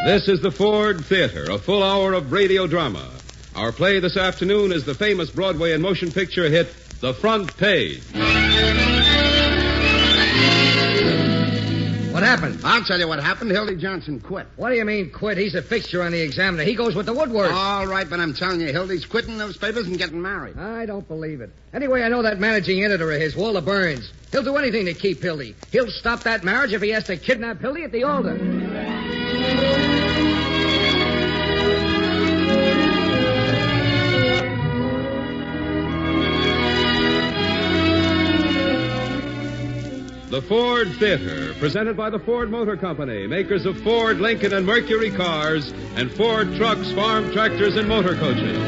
This is the Ford Theater, a full hour of radio drama. Our play this afternoon is the famous Broadway and motion picture hit, The Front Page. What happened? I'll tell you what happened. Hildy Johnson quit. What do you mean quit? He's a fixture on the Examiner. He goes with the woodwork. All right, but I'm telling you, Hildy's quitting those papers and getting married. I don't believe it. Anyway, I know that managing editor of his, Walter Burns. He'll do anything to keep Hildy. He'll stop that marriage if he has to kidnap Hildy at the altar. The Ford Theater, presented by the Ford Motor Company, makers of Ford, Lincoln, and Mercury cars, and Ford trucks, farm tractors, and motor coaches.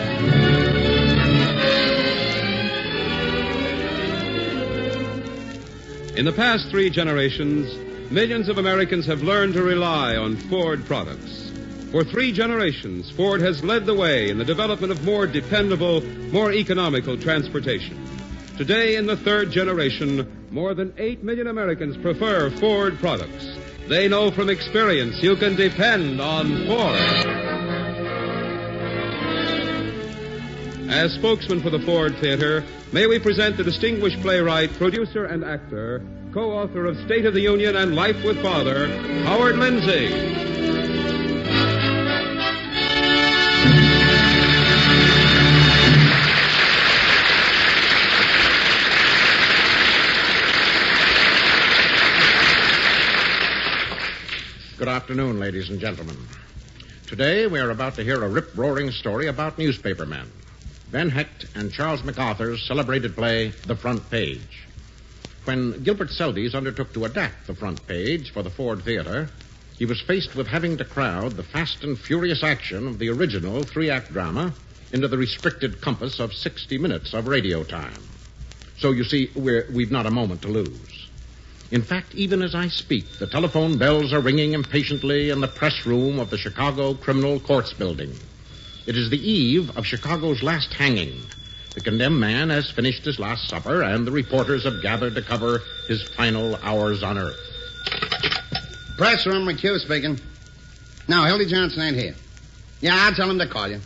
In the past 3 generations, millions of Americans have learned to rely on Ford products. For 3 generations, Ford has led the way in the development of more dependable, more economical transportation. Today, in the 3rd generation, more than 8 million Americans prefer Ford products. They know from experience you can depend on Ford. As spokesman for the Ford Theater, may we present the distinguished playwright, producer, and actor, co-author of State of the Union and Life with Father, Howard Lindsay. Good afternoon, ladies and gentlemen. Today, we are about to hear a rip-roaring story about newspapermen. Ben Hecht and Charles MacArthur's celebrated play, The Front Page. When Gilbert Seldes undertook to adapt The Front Page for the Ford Theater, he was faced with having to crowd the fast and furious action of the original 3-act drama into the restricted compass of 60 minutes of radio time. So, you see, we've not a moment to lose. In fact, even as I speak, the telephone bells are ringing impatiently in the press room of the Chicago Criminal Courts building. It is the eve of Chicago's last hanging. The condemned man has finished his last supper, and the reporters have gathered to cover his final hours on earth. Press room, McHugh speaking. No, Hildy Johnson ain't here. Yeah, I'll tell him to call you.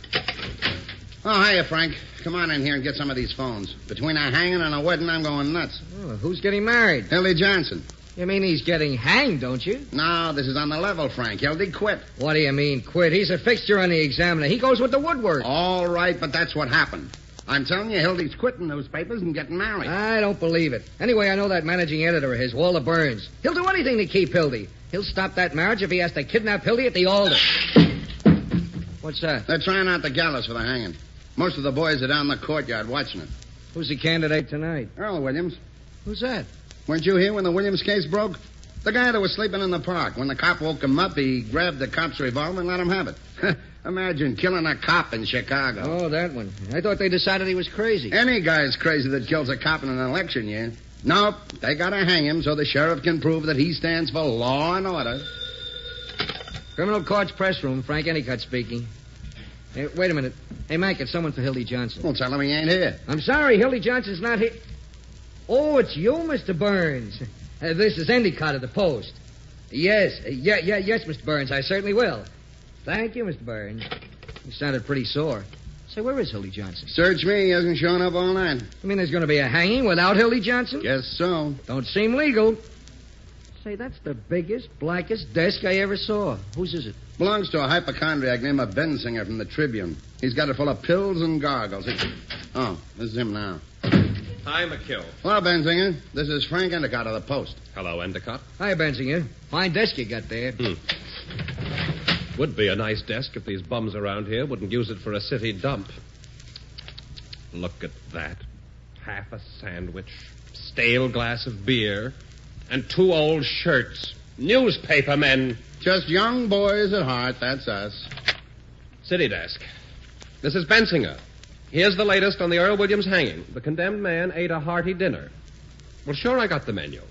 Oh, hiya, Frank. Come on in here and get some of these phones. Between a hanging and a wedding, I'm going nuts. Oh, who's getting married? Hildy Johnson. You mean he's getting hanged, don't you? No, this is on the level, Frank. Hildy quit. What do you mean, quit? He's a fixture on the Examiner. He goes with the woodwork. All right, but that's what happened. I'm telling you, Hildy's quitting those papers and getting married. I don't believe it. Anyway, I know that managing editor of his, Walter Burns. He'll do anything to keep Hildy. He'll stop that marriage if he has to kidnap Hildy at the altar. What's that? They're trying out the gallows for the hanging. Most of the boys are down in the courtyard watching it. Who's the candidate tonight? Earl Williams. Who's that? Weren't you here when the Williams case broke? The guy that was sleeping in the park. When the cop woke him up, he grabbed the cop's revolver and let him have it. Imagine killing a cop in Chicago. Oh, that one. I thought they decided he was crazy. Any guy's crazy that kills a cop in an election year. Nope, they gotta hang him so the sheriff can prove that he stands for law and order. Criminal Courts press room, Frank Endicott speaking. Hey, wait a minute. Hey, Mac, it's someone for Hildy Johnson. Well, tell him he ain't here. I'm sorry, Hildy Johnson's not here. Oh, it's you, Mr. Burns. This is Endicott of the Post. Yes, yes, Mr. Burns, I certainly will. Thank you, Mr. Burns. You sounded pretty sore. Say, where is Hildy Johnson? Search me. He hasn't shown up all night. You mean there's going to be a hanging without Hildy Johnson? Guess so. Don't seem legal. Say, that's the biggest, blackest desk I ever saw. Whose is it? Belongs to a hypochondriac named Bensinger from the Tribune. He's got it full of pills and gargles. Oh, this is him now. Hi, McHugh. Hello, Bensinger. This is Frank Endicott of the Post. Hello, Endicott. Hi, Bensinger. Fine desk you got there. Would be a nice desk if these bums around here wouldn't use it for a city dump. Look at that. Half a sandwich, stale glass of beer, and 2 old shirts. Newspaper men. Just young boys at heart, that's us. City desk. This is Bensinger. Here's the latest on the Earl Williams hanging. The condemned man ate a hearty dinner. Well, sure, I got the menu.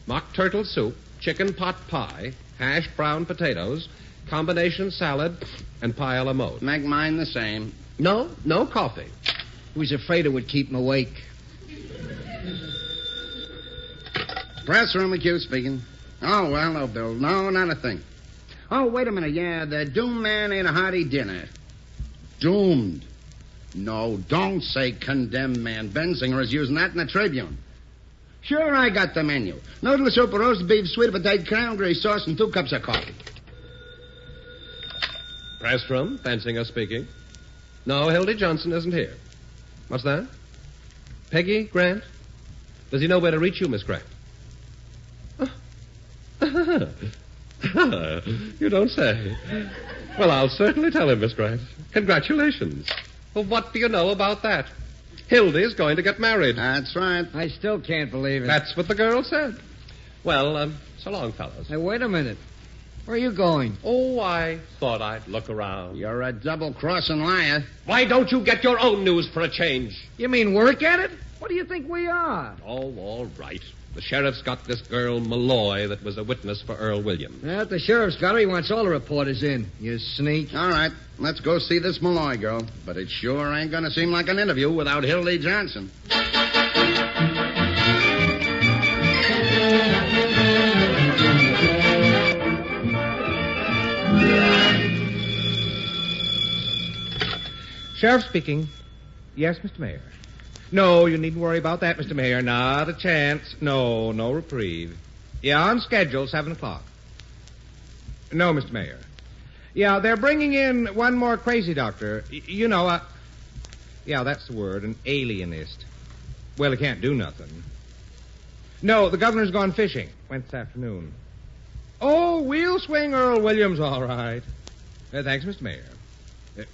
Mock turtle soup, chicken pot pie, hashed brown potatoes, combination salad, and pie a la mode. Make mine the same. No coffee. He was afraid it would keep him awake. Press room, McHugh speaking. Oh, well, no, Bill. No, not a thing. Oh, wait a minute. Yeah, the doomed man ate a hearty dinner. Doomed. No, don't say condemned man. Bensinger is using that in the Tribune. Sure, I got the menu. Noodle soup, roast beef, sweet potato, cranberry sauce, and 2 cups of coffee. Press room, Bensinger speaking. No, Hildy Johnson isn't here. What's that? Peggy Grant? Does he know where to reach you, Miss Grant? You don't say. Well, I'll certainly tell him, Miss Grant. Congratulations. Well, what do you know about that? Hildy's going to get married. That's right. I still can't believe it. That's what the girl said. Well, so long, fellas. Hey, wait a minute. Where are you going? Oh, I thought I'd look around. You're a double-crossing liar. Why don't you get your own news for a change? You mean work at it? What do you think we are? Oh, all right. The sheriff's got this girl, Malloy, that was a witness for Earl Williams. Well, if the sheriff's got her, he wants all the reporters in. You sneak. All right, let's go see this Malloy girl. But it sure ain't going to seem like an interview without Hildy Johnson. Sheriff speaking. Yes, Mr. Mayor. No, you needn't worry about that, Mr. Mayor. Not a chance. No reprieve. Yeah, on schedule, 7 o'clock. No, Mr. Mayor. Yeah, they're bringing in one more crazy doctor. Yeah, that's the word, an alienist. Well, he can't do nothing. No, the governor's gone fishing. Went this afternoon. Oh, we'll swing Earl Williams all right. Thanks, Mr. Mayor.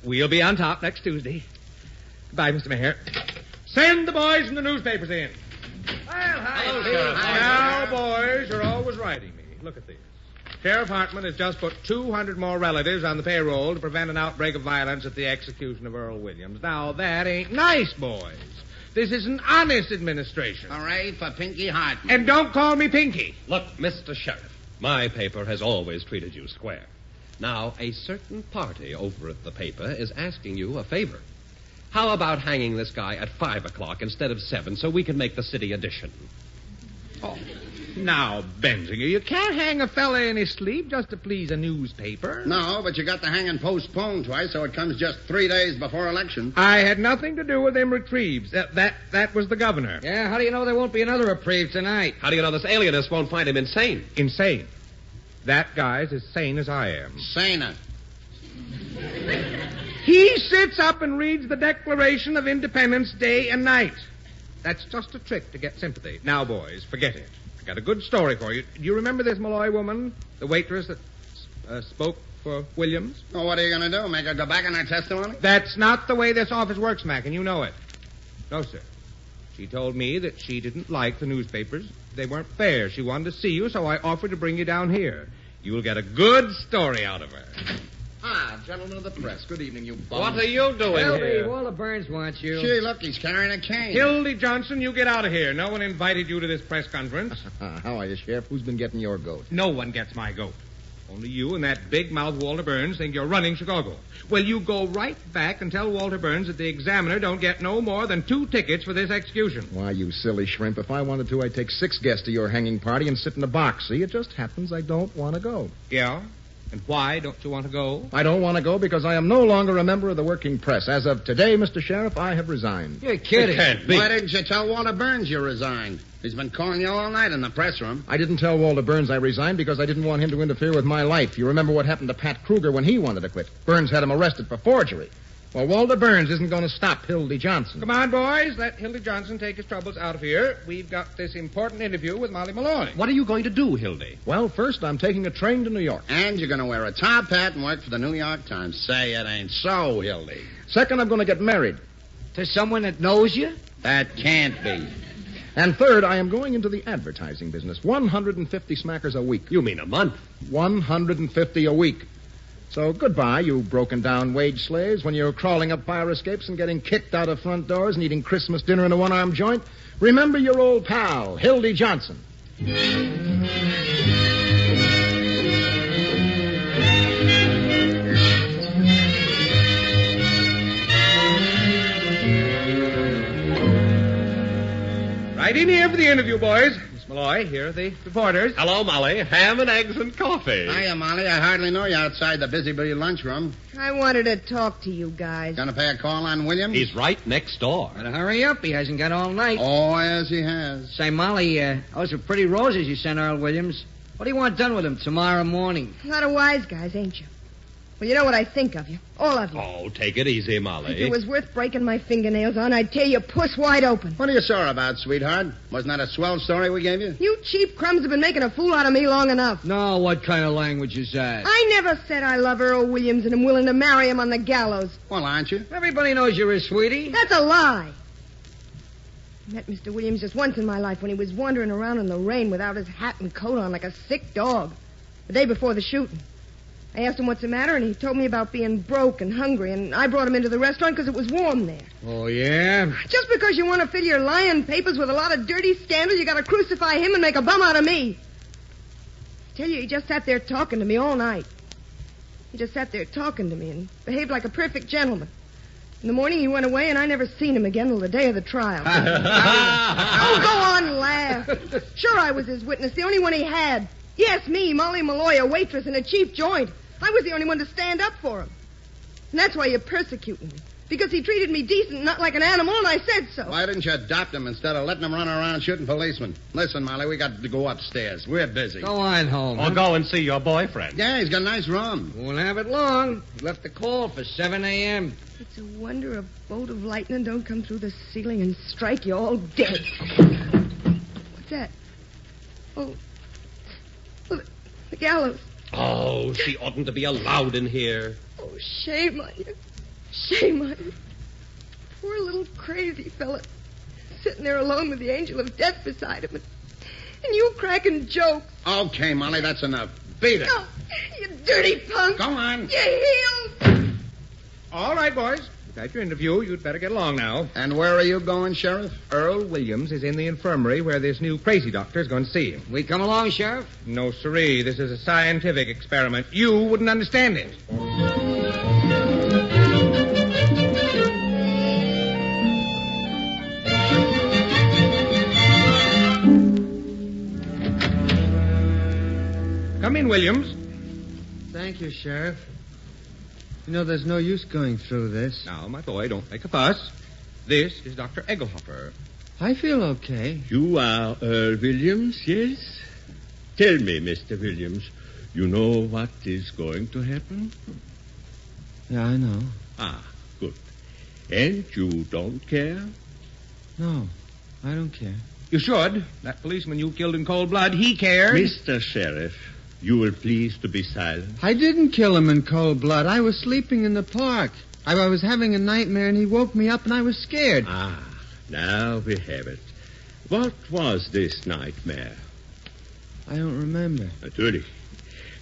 We'll be on top next Tuesday. Goodbye, Mr. Mayor. Send the boys from the newspapers in. Well, Hello, Sheriff. Now, boys, you're always writing me. Look at this. Sheriff Hartman has just put 200 more relatives on the payroll to prevent an outbreak of violence at the execution of Earl Williams. Now, that ain't nice, boys. This is an honest administration. Hooray for Pinky Hartman. And don't call me Pinky. Look, Mr. Sheriff, my paper has always treated you square. Now, a certain party over at the paper is asking you a favor. How about hanging this guy at 5 o'clock instead of 7 so we can make the city edition? Oh, now, Bensinger, you can't hang a fella in his sleep just to please a newspaper. No, but you got the hanging postponed twice, so it comes just 3 days before election. I had nothing to do with them retrieves. That was the governor. Yeah, how do you know there won't be another reprieve tonight? How do you know this alienist won't find him insane? Insane. That guy's as sane as I am. Saner. He sits up and reads the Declaration of Independence day and night. That's just a trick to get sympathy. Now, boys, forget it. I got a good story for you. Do you remember this Malloy woman, the waitress that spoke for Williams? Well, what are you going to do? Make her go back on her testimony? That's not the way this office works, Mac, and you know it. No, sir. She told me that she didn't like the newspapers. They weren't fair. She wanted to see you, so I offered to bring you down here. You'll get a good story out of her. Ah, gentlemen of the press. Good evening, you bums. What are you doing Hildy, here? Walter Burns wants you. Gee, look, he's carrying a cane. Hildy Johnson, you get out of here. No one invited you to this press conference. How are you, Sheriff? Who's been getting your goat? No one gets my goat. Only you and that big-mouthed Walter Burns think you're running Chicago. Well, you go right back and tell Walter Burns that the Examiner don't get no more than 2 tickets for this execution. Why, you silly shrimp. If I wanted to, I'd take 6 guests to your hanging party and sit in a box. See, it just happens I don't want to go. Yeah? And why don't you want to go? I don't want to go because I am no longer a member of the working press. As of today, Mr. Sheriff, I have resigned. You're kidding. It can't be. Why didn't you tell Walter Burns you resigned? He's been calling you all night in the press room. I didn't tell Walter Burns I resigned because I didn't want him to interfere with my life. You remember what happened to Pat Kruger when he wanted to quit. Burns had him arrested for forgery. Well, Walter Burns isn't going to stop Hildy Johnson. Come on, boys. Let Hildy Johnson take his troubles out of here. We've got this important interview with Molly Malloy. What are you going to do, Hildy? Well, first, I'm taking a train to New York. And you're going to wear a top hat and work for the New York Times. Say it ain't so, Hildy. Second, I'm going to get married. To someone that knows you? That can't be. And third, I am going into the advertising business. 150 smackers a week. You mean a month? 150 a week. So goodbye, you broken-down wage slaves. When you're crawling up fire escapes and getting kicked out of front doors and eating Christmas dinner in a one-arm joint, remember your old pal, Hildy Johnson. Right in here for the interview, boys. Miss Malloy, here are the reporters. Hello, Molly. Ham and eggs and coffee. Hiya, Molly. I hardly know you outside the busybody lunchroom. I wanted to talk to you guys. Gonna pay a call on Williams? He's right next door. Better hurry up. He hasn't got all night. Oh, yes, he has. Say, Molly, those are pretty roses you sent Earl Williams. What do you want done with them tomorrow morning? A lot of wise guys, ain't you? Well, you know what I think of you. All of you. Oh, take it easy, Molly. If it was worth breaking my fingernails on, I'd tear your puss wide open. What are you sore about, sweetheart? Wasn't that a swell story we gave you? You cheap crumbs have been making a fool out of me long enough. No, what kind of language is that? I never said I love Earl Williams and am willing to marry him on the gallows. Well, aren't you? Everybody knows you're his sweetie. That's a lie. I met Mr. Williams just once in my life when he was wandering around in the rain without his hat and coat on like a sick dog. The day before the shooting. I asked him what's the matter, and he told me about being broke and hungry, and I brought him into the restaurant because it was warm there. Oh, yeah? Just because you want to fill your lying papers with a lot of dirty scandal, you got to crucify him and make a bum out of me. I tell you, he just sat there talking to me all night. He just sat there talking to me and behaved like a perfect gentleman. In the morning, he went away, and I never seen him again till the day of the trial. Oh, go on, laugh. Sure, I was his witness, the only one he had. Yes, me, Molly Malloy, a waitress in a cheap joint. I was the only one to stand up for him. And that's why you're persecuting me. Because he treated me decent, not like an animal, and I said so. Why didn't you adopt him instead of letting him run around shooting policemen? Listen, Molly, we got to go upstairs. We're busy. Go on home. Or go and see your boyfriend. Yeah, he's got a nice room. Won't have it long. He left the call for 7 a.m. It's a wonder a bolt of lightning don't come through the ceiling and strike you all dead. What's that? Oh, the gallows. Oh, she oughtn't to be allowed in here. Oh, shame on you. Shame on you. Poor little crazy fella. Sitting there alone with the angel of death beside him. And you cracking jokes. Okay, Molly, that's enough. Beat it. Oh, you dirty punk. Go on. You heels. All right, boys. You've had your interview. You'd better get along now. And where are you going, Sheriff? Earl Williams is in the infirmary where this new crazy doctor is going to see him. We come along, Sheriff? No, sirree. This is a scientific experiment. You wouldn't understand it. Come in, Williams. Thank you, Sheriff. You know, there's no use going through this. Now, my boy, don't make a fuss. This is Dr. Egelhofer. I feel okay. You are Earl Williams, yes? Tell me, Mr. Williams, you know what is going to happen? Yeah, I know. Ah, good. And you don't care? No, I don't care. You should. That policeman you killed in cold blood, he cared. Mr. Sheriff, you will please to be silent. I didn't kill him in cold blood. I was sleeping in the park. I was having a nightmare, and he woke me up, and I was scared. Ah, now we have it. What was this nightmare? I don't remember.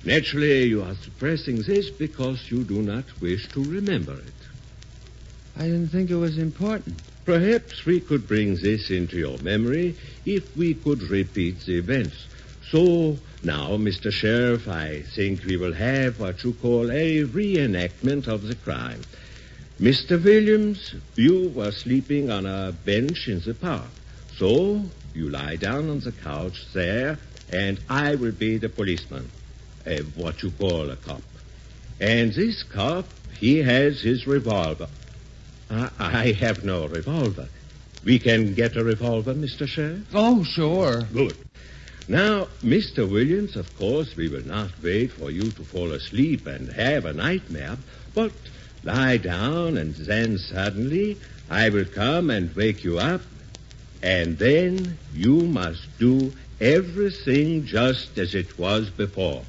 Naturally, you are suppressing this because you do not wish to remember it. I didn't think it was important. Perhaps we could bring this into your memory if we could repeat the events. So, now, Mr. Sheriff, I think we will have what you call a reenactment of the crime. Mr. Williams, you were sleeping on a bench in the park. So, you lie down on the couch there, and I will be the policeman. What you call a cop. And this cop, he has his revolver. I have no revolver. We can get a revolver, Mr. Sheriff? Oh, sure. Good. Now, Mr. Williams, of course, we will not wait for you to fall asleep and have a nightmare, but lie down, and then suddenly I will come and wake you up, and then you must do everything just as it was before.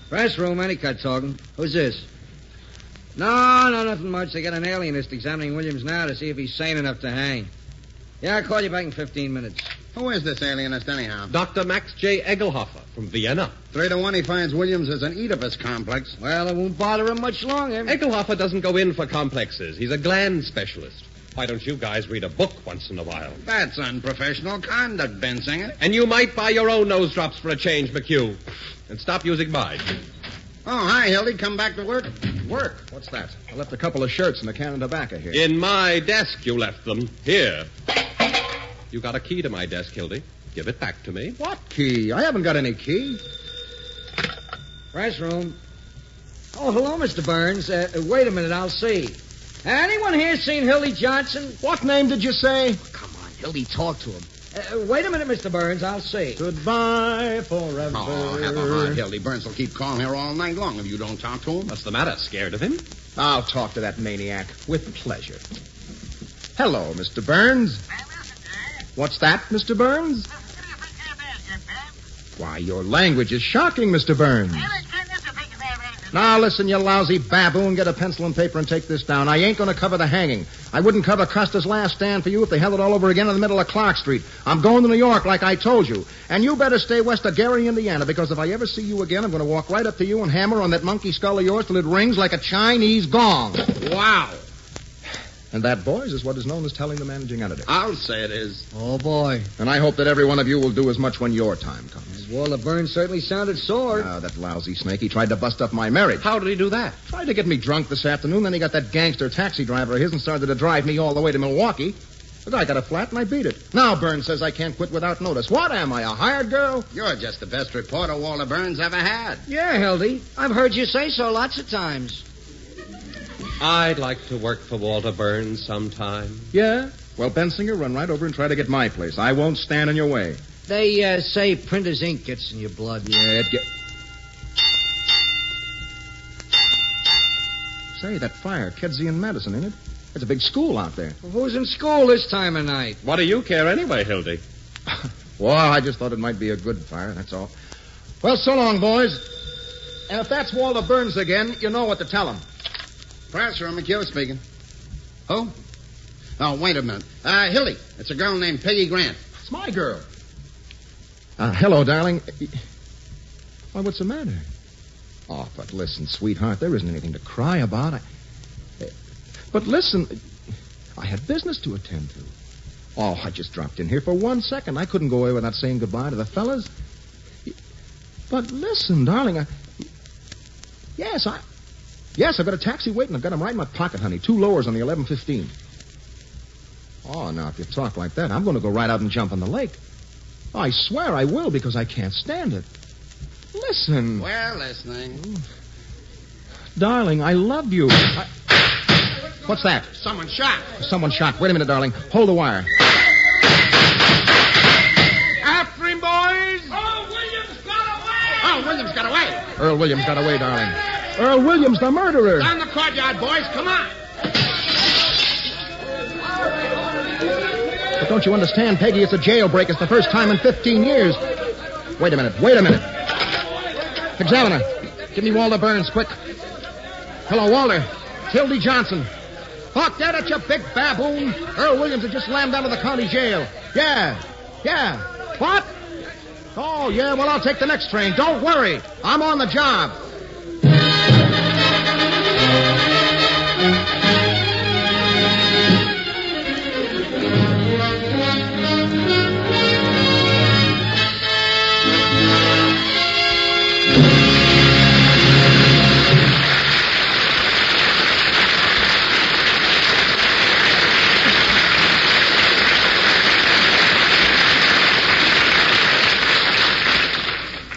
Press room, Endicott talking. Who's this? No, nothing much. They got an alienist examining Williams now to see if he's sane enough to hang. Yeah, I'll call you back in 15 minutes. Who is this alienist, anyhow? Dr. Max J. Egelhofer from Vienna. 3 to 1, he finds Williams as an Oedipus complex. Well, it won't bother him much longer. Egelhofer doesn't go in for complexes. He's a gland specialist. Why don't you guys read a book once in a while? That's unprofessional conduct, Bensinger. And you might buy your own nose drops for a change, McHugh. and stop using mine. Oh, hi, Hildy. Come back to work? Work? What's that? I left a couple of shirts and a can of tobacco here. In my desk you left them. Here. You got a key to my desk, Hildy. Give it back to me. What key? I haven't got any key. Press room. Oh, hello, Mr. Burns. Wait a minute, I'll see. Anyone here seen Hildy Johnson? What name did you say? Come on, Hildy, talk to him. Wait a minute, Mr. Burns, I'll see. Goodbye forever. Oh, have a heart, Hildy. Burns will keep calling here all night long if you don't talk to him. What's the matter? Scared of him? I'll talk to that maniac with pleasure. Hello, Mr. Burns. What's that, Mr. Burns? Why, your language is shocking, Mr. Burns. Now, listen, you lousy baboon. Get a pencil and paper and take this down. I ain't going to cover the hanging. I wouldn't cover Custer's last stand for you if they held it all over again in the middle of Clark Street. I'm going to New York, like I told you. And you better stay west of Gary, Indiana, because if I ever see you again, I'm going to walk right up to you and hammer on that monkey skull of yours till it rings like a Chinese gong. Wow. And that, boys, is what is known as telling the managing editor. I'll say it is. Oh, boy. And I hope that every one of you will do as much when your time comes. Walter Burns certainly sounded sore. That lousy snake. He tried to bust up my marriage. How did he do that? Tried to get me drunk this afternoon, then he got that gangster taxi driver of his and started to drive me all the way to Milwaukee. But I got a flat and I beat it. Now Burns says I can't quit without notice. What am I, a hired girl? You're just the best reporter Walter Burns ever had. Yeah, Hildy. I've heard you say so lots of times. I'd like to work for Walter Burns sometime. Yeah? Well, Bensinger, run right over and try to get my place. I won't stand in your way. They say printer's ink gets in your blood. Yeah, Say, that fire, Kedzie and Madison, ain't it? There's a big school out there. Well, who's in school this time of night? What do you care anyway, Hildy? Well, I just thought it might be a good fire, that's all. Well, so long, boys. And if that's Walter Burns again, you know what to tell him. Press room, McHugh speaking. Who? Oh, wait a minute. Hildy. It's a girl named Peggy Grant. It's my girl. Hello, darling. Why, what's the matter? Oh, but listen, sweetheart, there isn't anything to cry about. But listen, I had business to attend to. Oh, I just dropped in here for 1 second. I couldn't go away without saying goodbye to the fellas. But listen, darling, Yes, I've got a taxi waiting. I've got him right in my pocket, honey. 2 lowers on the 11:15. Oh, now, if you talk like that, I'm going to go right out and jump in the lake. I swear I will, because I can't stand it. Listen. We're listening. Darling, I love you. What's that? Someone shot. Someone shot. Wait a minute, darling. Hold the wire. After him, boys. Oh, Williams got away. Oh, Williams got away. Earl Williams got away, darling. Earl Williams, the murderer. Down the courtyard, boys. Come on. But don't you understand, Peggy? It's a jailbreak. It's the first time in 15 years. Wait a minute. Examiner, give me Walter Burns, quick. Hello, Walter. Hildy Johnson. Hawk that at you, big baboon. Earl Williams has just slammed out of the county jail. Yeah. What? Oh, yeah, well, I'll take the next train. Don't worry. I'm on the job.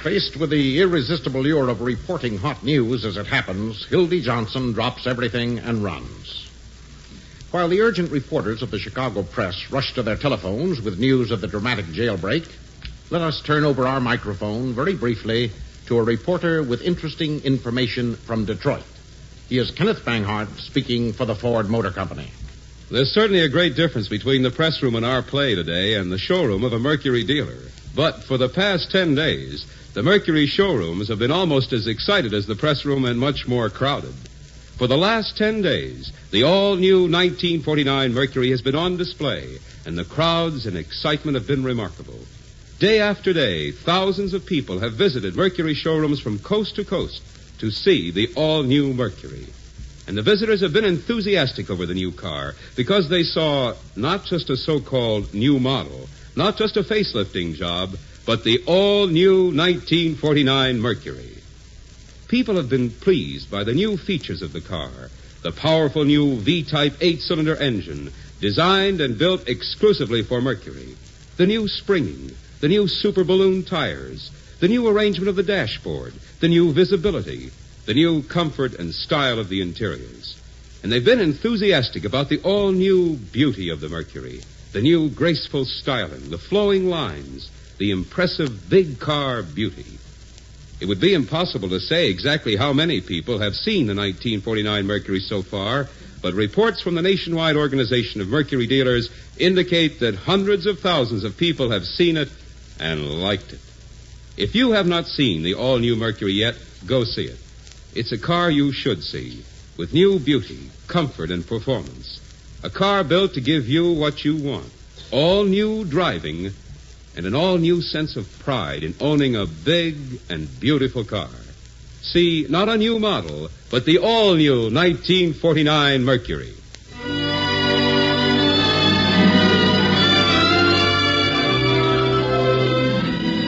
Faced with the irresistible lure of reporting hot news as it happens, Hildy Johnson drops everything and runs. While the urgent reporters of the Chicago Press rush to their telephones with news of the dramatic jailbreak, let us turn over our microphone very briefly to a reporter with interesting information from Detroit. He is Kenneth Banghart, speaking for the Ford Motor Company. There's certainly a great difference between the press room in our play today and the showroom of a Mercury dealer. But for the past 10 days, the Mercury showrooms have been almost as excited as the press room and much more crowded. For the last 10 days, the all-new 1949 Mercury has been on display, and the crowds and excitement have been remarkable. Day after day, thousands of people have visited Mercury showrooms from coast to coast to see the all-new Mercury. And the visitors have been enthusiastic over the new car because they saw not just a so-called new model, not just a facelifting job, but the all-new 1949 Mercury. People have been pleased by the new features of the car. The powerful new V-type 8-cylinder engine, designed and built exclusively for Mercury. The new springing, the new super balloon tires, the new arrangement of the dashboard, the new visibility, the new comfort and style of the interiors. And they've been enthusiastic about the all-new beauty of the Mercury, the new graceful styling, the flowing lines, the impressive big car beauty. It would be impossible to say exactly how many people have seen the 1949 Mercury so far, but reports from the nationwide organization of Mercury dealers indicate that hundreds of thousands of people have seen it and liked it. If you have not seen the all-new Mercury yet, go see it. It's a car you should see, with new beauty, comfort, and performance. A car built to give you what you want. All-new driving and an all-new sense of pride in owning a big and beautiful car. See, not a new model, but the all-new 1949 Mercury.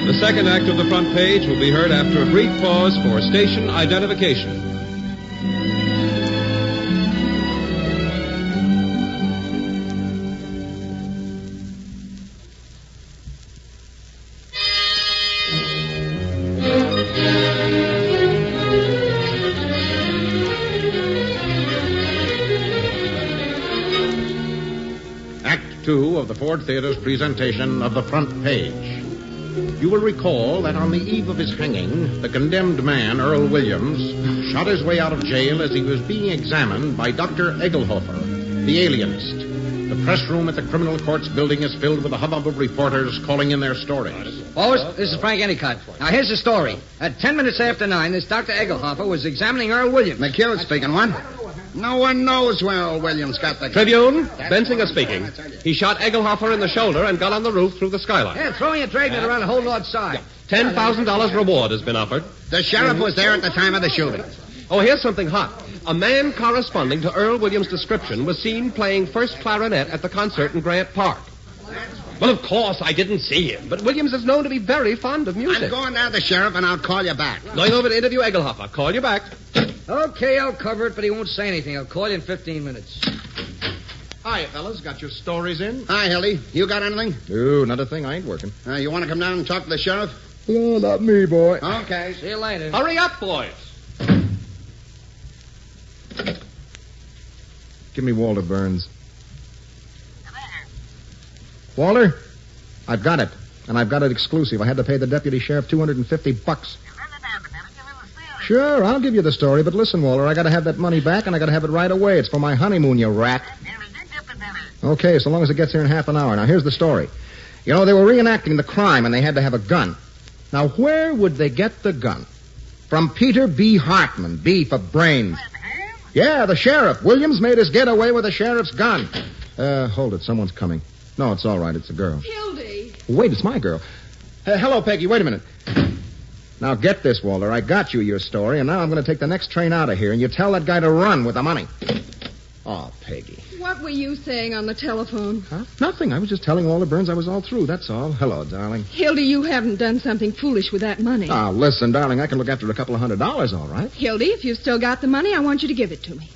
The second act of the front page will be heard after a brief pause for station identification. Act 2 of the Ford Theater's presentation of the front page. You will recall that on the eve of his hanging, the condemned man, Earl Williams, shot his way out of jail as he was being examined by Dr. Egelhofer, the alienist. The press room at the criminal courts building is filled with a hubbub of reporters calling in their stories. Post, this is Frank Endicott. Now, here's the story. At 10 minutes after 9, this Dr. Egelhofer was examining Earl Williams. McHugh speaking, what? No one knows where Earl Williams got the... Tribune, Bensinger speaking. He shot Egelhofer in the shoulder and got on the roof through the skylight. Yeah, throwing a dragnet around the whole north side. $10,000 reward has been offered. The sheriff was there at the time of the shooting. Oh, here's something hot. A man corresponding to Earl Williams' description was seen playing first clarinet at the concert in Grant Park. Well, of course, I didn't see him, but Williams is known to be very fond of music. I'm going down to the sheriff, and I'll call you back. Going over to interview Egelhofer. Call you back. Okay, I'll cover it, but he won't say anything. I'll call you in 15 minutes. Hi, fellas. Got your stories in? Hi, Hildy. You got anything? No, not a thing. I ain't working. You want to come down and talk to the sheriff? No, not me, boy. Okay. See you later. Hurry up, boys. Give me Walter Burns. Walter, I've got it. And I've got it exclusive. I had to pay the deputy sheriff $250. Sure, I'll give you the story, but listen, Walter, I got to have that money back, and I got to have it right away. It's for my honeymoon, you rat. Okay, so long as it gets here in half an hour. Now, here's the story. You know, they were reenacting the crime, and they had to have a gun. Now, where would they get the gun? From Peter B. Hartman, B for brains. Yeah, the sheriff. Williams made his getaway with the sheriff's gun. Hold it. Someone's coming. No, it's all right. It's a girl. Hildy. Wait, it's my girl. Hello, Peggy. Wait a minute. Now, get this, Walter. I got you your story, and now I'm going to take the next train out of here, and you tell that guy to run with the money. Oh, Peggy. What were you saying on the telephone? Huh? Nothing. I was just telling Walter Burns I was all through, that's all. Hello, darling. Hildy, you haven't done something foolish with that money. Ah, listen, darling, I can look after a couple of $100, all right? Hildy, if you've still got the money, I want you to give it to me.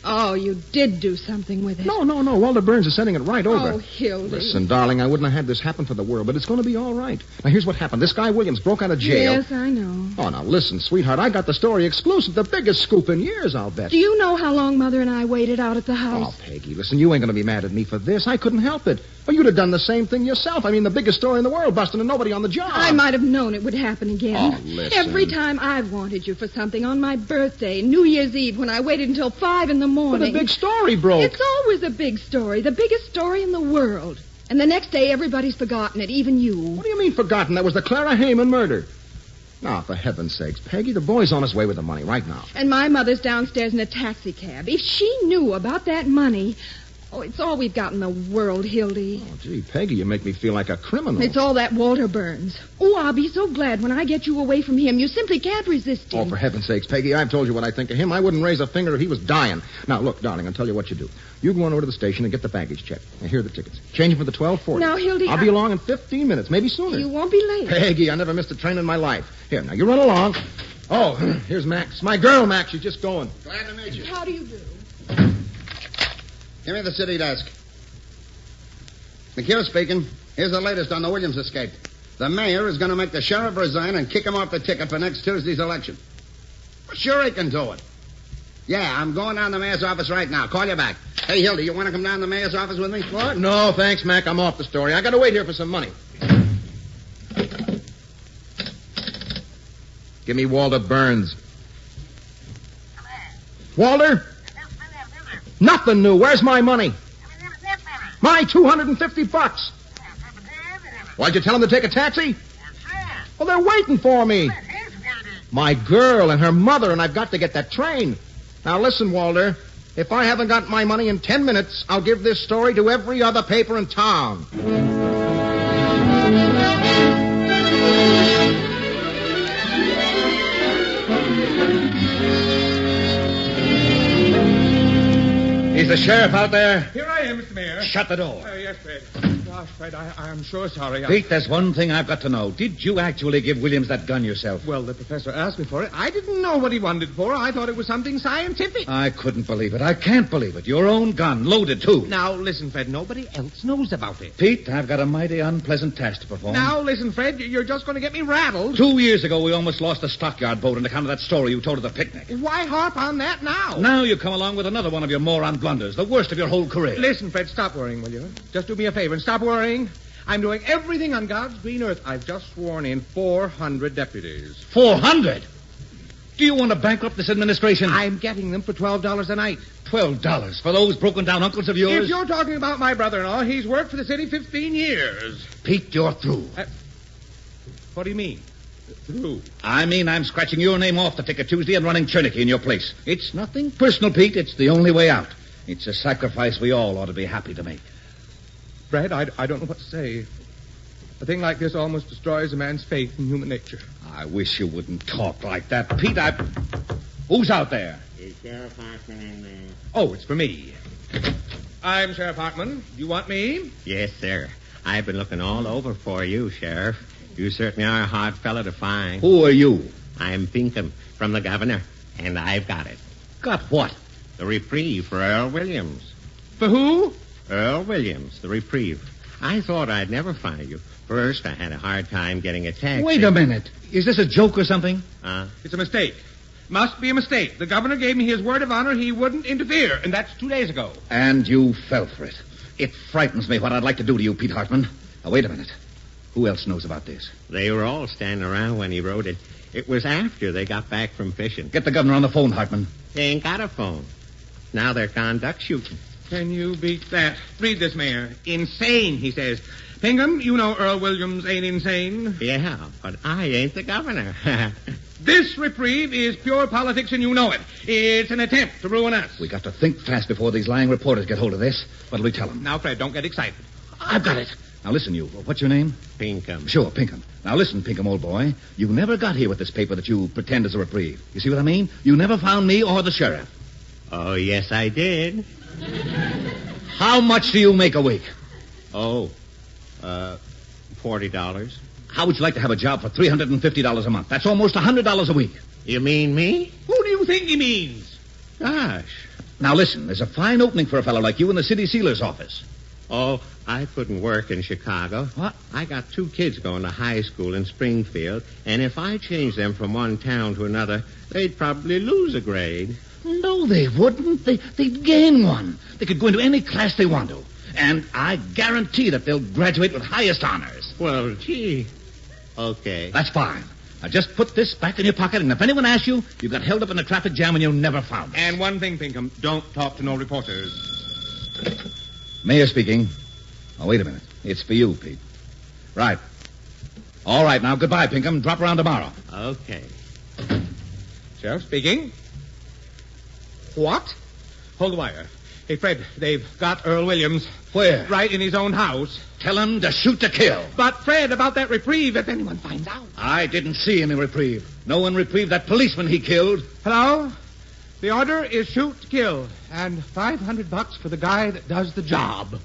Oh, you did do something with it. No. Walter Burns is sending it right over. Oh, Hildy. Listen, darling, I wouldn't have had this happen for the world, but it's going to be all right. Now, here's what happened. This guy Williams broke out of jail. Yes, I know. Oh, now, listen, sweetheart, I got the story exclusive, the biggest scoop in years, I'll bet. Do you know how long Mother and I waited out at the house? Oh, Peggy, listen, you ain't going to be mad at me for this. I couldn't help it. Well, you'd have done the same thing yourself. I mean, the biggest story in the world, busting and nobody on the job. I might have known it would happen again. Oh, listen. Every time I've wanted you for something on my birthday, New Year's Eve, when I waited until 5 in the morning. But the big story broke. It's always a big story, the biggest story in the world. And the next day, everybody's forgotten it, even you. What do you mean forgotten? That was the Clara Hayman murder. Now, for heaven's sakes, Peggy, the boy's on his way with the money right now. And my mother's downstairs in a taxi cab. If she knew about that money... Oh, it's all we've got in the world, Hildy. Oh, gee, Peggy, you make me feel like a criminal. It's all that Walter Burns. Oh, I'll be so glad when I get you away from him. You simply can't resist him. Oh, for heaven's sakes, Peggy, I've told you what I think of him. I wouldn't raise a finger if he was dying. Now, look, darling, I'll tell you what you do. You go on over to the station and get the baggage checked. Now, here are the tickets. Change them for the 12:40. Now, Hildy, I'll be along in 15 minutes, maybe sooner. You won't be late. Peggy, I never missed a train in my life. Here, now, you run along. Oh, here's Max. My girl, Max. She's just going. Glad to meet you. How do you do? Give me the city desk. McHugh speaking. Here's the latest on the Williams escape. The mayor is going to make the sheriff resign and kick him off the ticket for next Tuesday's election. Well, sure he can do it. Yeah, I'm going down to the mayor's office right now. Call you back. Hey, Hildy, you want to come down to the mayor's office with me? What? No, thanks, Mac. I'm off the story. I got to wait here for some money. Give me Walter Burns. Walter? Nothing new. Where's my money? My $250. Why'd you tell him to take a taxi? Well, they're waiting for me. My girl and her mother, and I've got to get that train. Now, listen, Walter. If I haven't got my money in 10 minutes, I'll give this story to every other paper in town. Is the sheriff out there? Here I am, Mr. Mayor. Shut the door. Yes, Fred. Gosh, Fred, I'm sure sorry. Pete, there's one thing I've got to know. Did you actually give Williams that gun yourself? Well, the professor asked me for it. I didn't know what he wanted it for. I thought it was something scientific. I couldn't believe it. I can't believe it. Your own gun, loaded, too. Now, listen, Fred, nobody else knows about it. Pete, I've got a mighty unpleasant task to perform. Now, listen, Fred, you're just going to get me rattled. 2 years ago, we almost lost the stockyard boat on account of that story you told at the picnic. Why harp on that now? Now you come along with another one of your moron blunders, the worst of your whole career. Listen, Fred, stop worrying, will you? Just do me a favor and stop worrying. I'm doing everything on God's green earth. I've just sworn in 400 deputies. 400? Do you want to bankrupt this administration? I'm getting them for $12 a night. $12 for those broken-down uncles of yours? If you're talking about my brother-in-law, he's worked for the city 15 years. Pete, you're through. What do you mean? Through? I mean I'm scratching your name off the ticket Tuesday and running Chernicky in your place. It's nothing personal, Pete. It's the only way out. It's a sacrifice we all ought to be happy to make. Brad, I don't know what to say. A thing like this almost destroys a man's faith in human nature. I wish you wouldn't talk like that, Pete. Who's out there? Is Sheriff Hartman in there? Oh, it's for me. I'm Sheriff Hartman. You want me? Yes, sir. I've been looking all over for you, Sheriff. You certainly are a hard fellow to find. Who are you? I'm Pinkham from the governor, and I've got it. Got what? The reprieve for Earl Williams. For who? Earl Williams, the reprieve. I thought I'd never find you. First, I had a hard time getting a taxi. Wait a minute. Is this a joke or something? It's a mistake. Must be a mistake. The governor gave me his word of honor he wouldn't interfere, and that's 2 days ago. And you fell for it. It frightens me what I'd like to do to you, Pete Hartman. Now, wait a minute. Who else knows about this? They were all standing around when he wrote it. It was after they got back from fishing. Get the governor on the phone, Hartman. They ain't got a phone. Now they're conduct shooting. Can you beat that? Read this, Mayor. Insane, he says. Pinkham, you know Earl Williams ain't insane. Yeah, but I ain't the governor. This reprieve is pure politics, and you know it. It's an attempt to ruin us. We got to think fast before these lying reporters get hold of this. What'll we tell them? Now, Fred, don't get excited. I've got it. Now, listen, you. What's your name? Pinkham. Sure, Pinkham. Now, listen, Pinkham, old boy. You never got here with this paper that you pretend is a reprieve. You see what I mean? You never found me or the sheriff. Oh, yes, I did. How much do you make a week? Oh, $40. How would you like to have a job for $350 a month? That's almost $100 a week. You mean me? Who do you think he means? Gosh. Now, listen, there's a fine opening for a fellow like you in the city sealer's office. Oh, I couldn't work in Chicago. What? I got 2 kids going to high school in Springfield, and if I changed them from one town to another, they'd probably lose a grade. No, they wouldn't. They'd gain one. They could go into any class they want to. And I guarantee that they'll graduate with highest honors. Well, gee. Okay. That's fine. Now, just put this back in your pocket, and if anyone asks you, you got held up in a traffic jam and you never found it. And one thing, Pinkham, don't talk to no reporters. Mayor speaking. Oh, wait a minute. It's for you, Pete. Right. All right, now, goodbye, Pinkham. Drop around tomorrow. Okay. Sheriff speaking. What? Hold the wire. Hey, Fred, they've got Earl Williams. Where? Right in his own house. Tell him to shoot to kill. But, Fred, about that reprieve, if anyone finds out. I didn't see any reprieve. No one reprieved that policeman he killed. Hello? The order is shoot to kill. And $500 for the guy that does the job.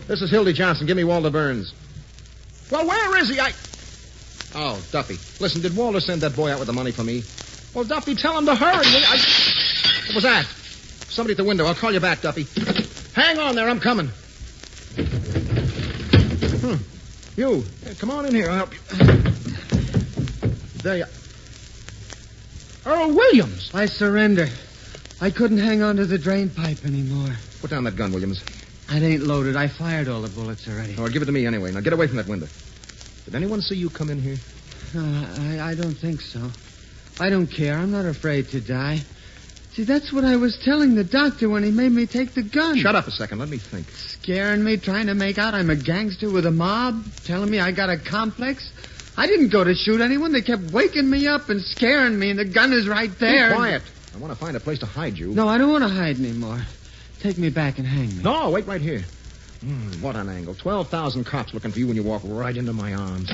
This is Hildy Johnson. Give me Walter Burns. Well, where is he? Oh, Duffy. Listen, did Walter send that boy out with the money for me? Well, Duffy, tell him to hurry. What was that? Somebody at the window. I'll call you back, Duffy. Hang on there. I'm coming. You. Hey, come on in here. I'll help you. There you are. Earl Williams. I surrender. I couldn't hang on to the drain pipe anymore. Put down that gun, Williams. It ain't loaded. I fired all the bullets already. Oh, give it to me anyway. Now get away from that window. Did anyone see you come in here? I don't think so. I don't care. I'm not afraid to die. See, that's what I was telling the doctor when he made me take the gun. Shut up a second. Let me think. Scaring me, trying to make out I'm a gangster with a mob, telling me I got a complex. I didn't go to shoot anyone. They kept waking me up and scaring me, and the gun is right there. Be quiet. I want to find a place to hide you. No, I don't want to hide anymore. Take me back and hang me. No, wait right here. What an angle. 12,000 cops looking for you when you walk right into my arms.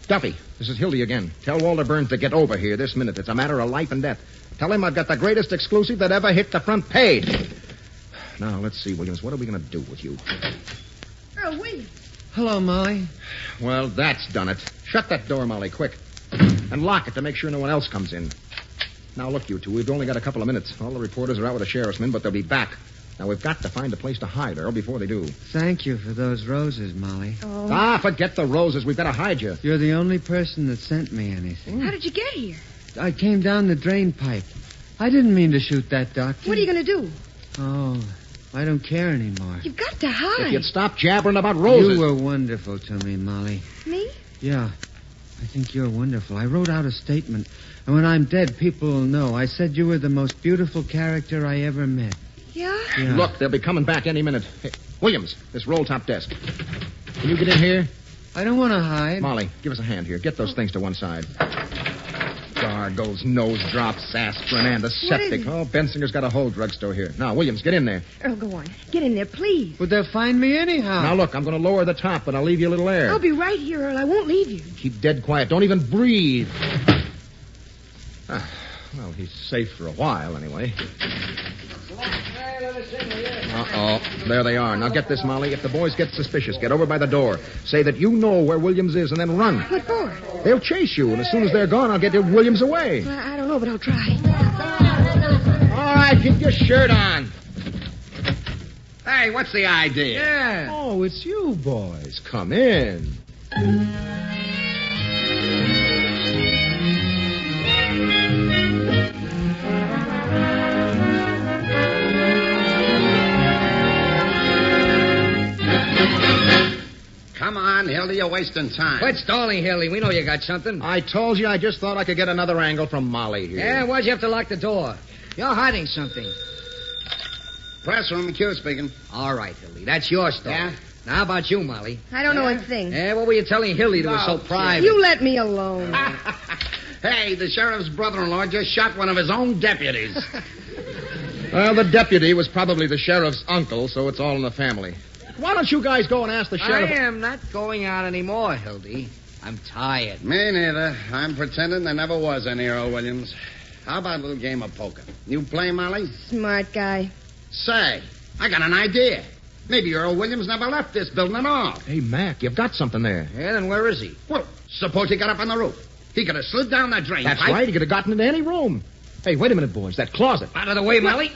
Duffy, this is Hildy again. Tell Walter Burns to get over here this minute. It's a matter of life and death. Tell him I've got the greatest exclusive that ever hit the front page. Now, let's see, Williams. What are we going to do with you? Earl Williams. Hello, Molly. Well, that's done it. Shut that door, Molly, quick. And lock it to make sure no one else comes in. Now, look, you two, we've only got a couple of minutes. All the reporters are out with the sheriff's men, but they'll be back. Now, we've got to find a place to hide, Earl, before they do. Thank you for those roses, Molly. Oh. Forget the roses. We've got to hide you. You're the only person that sent me anything. How did you get here? I came down the drain pipe. I didn't mean to shoot that doctor. What are you going to do? Oh, I don't care anymore. You've got to hide. If you'd stop jabbering about roses. You were wonderful to me, Molly. Me? Yeah. I think you're wonderful. I wrote out a statement, and when I'm dead, people will know. I said you were the most beautiful character I ever met. Yeah? Look, they'll be coming back any minute. Hey, Williams, this roll-top desk. Can you get in here? I don't want to hide. Molly, give us a hand here. Get those things to one side. Gargles, nose drops, aspirin, antiseptic. Oh, Bensinger's got a whole drugstore here. Now, Williams, get in there. Earl, go on. Get in there, please. But they'll find me anyhow. Now, look, I'm going to lower the top, but I'll leave you a little air. I'll be right here, Earl. I won't leave you. Keep dead quiet. Don't even breathe. Well, he's safe for a while, anyway. Uh-oh. There they are. Now get this, Molly. If the boys get suspicious, get over by the door. Say that you know where Williams is and then run. What for? They'll chase you, and as soon as they're gone, I'll get Williams away. Well, I don't know, but I'll try. All right, keep your shirt on. Hey, what's the idea? Yeah. Oh, it's you boys. Come in. Come on, Hildy, you're wasting time. Quit stalling, Hildy. We know you got something. I told you I just thought I could get another angle from Molly here. Yeah, why'd you have to lock the door? You're hiding something. Press room, McHugh speaking. All right, Hildy. That's your story. Yeah? Now, how about you, Molly? I don't know a thing. Yeah, what were you telling Hildy that was so private? You let me alone. Hey, the sheriff's brother-in-law just shot one of his own deputies. Well, the deputy was probably the sheriff's uncle, so it's all in the family. Why don't you guys go and ask the sheriff? I am not going out anymore, Hildy. I'm tired. Me neither. I'm pretending there never was any Earl Williams. How about a little game of poker? You play, Molly? Smart guy. Say, I got an idea. Maybe Earl Williams never left this building at all. Hey, Mac, you've got something there. Yeah, then where is he? Well, suppose he got up on the roof. He could have slid down that drain That's pipe. right. He could have gotten into any room. Hey, wait a minute, boys. That closet. Out of the way, Molly.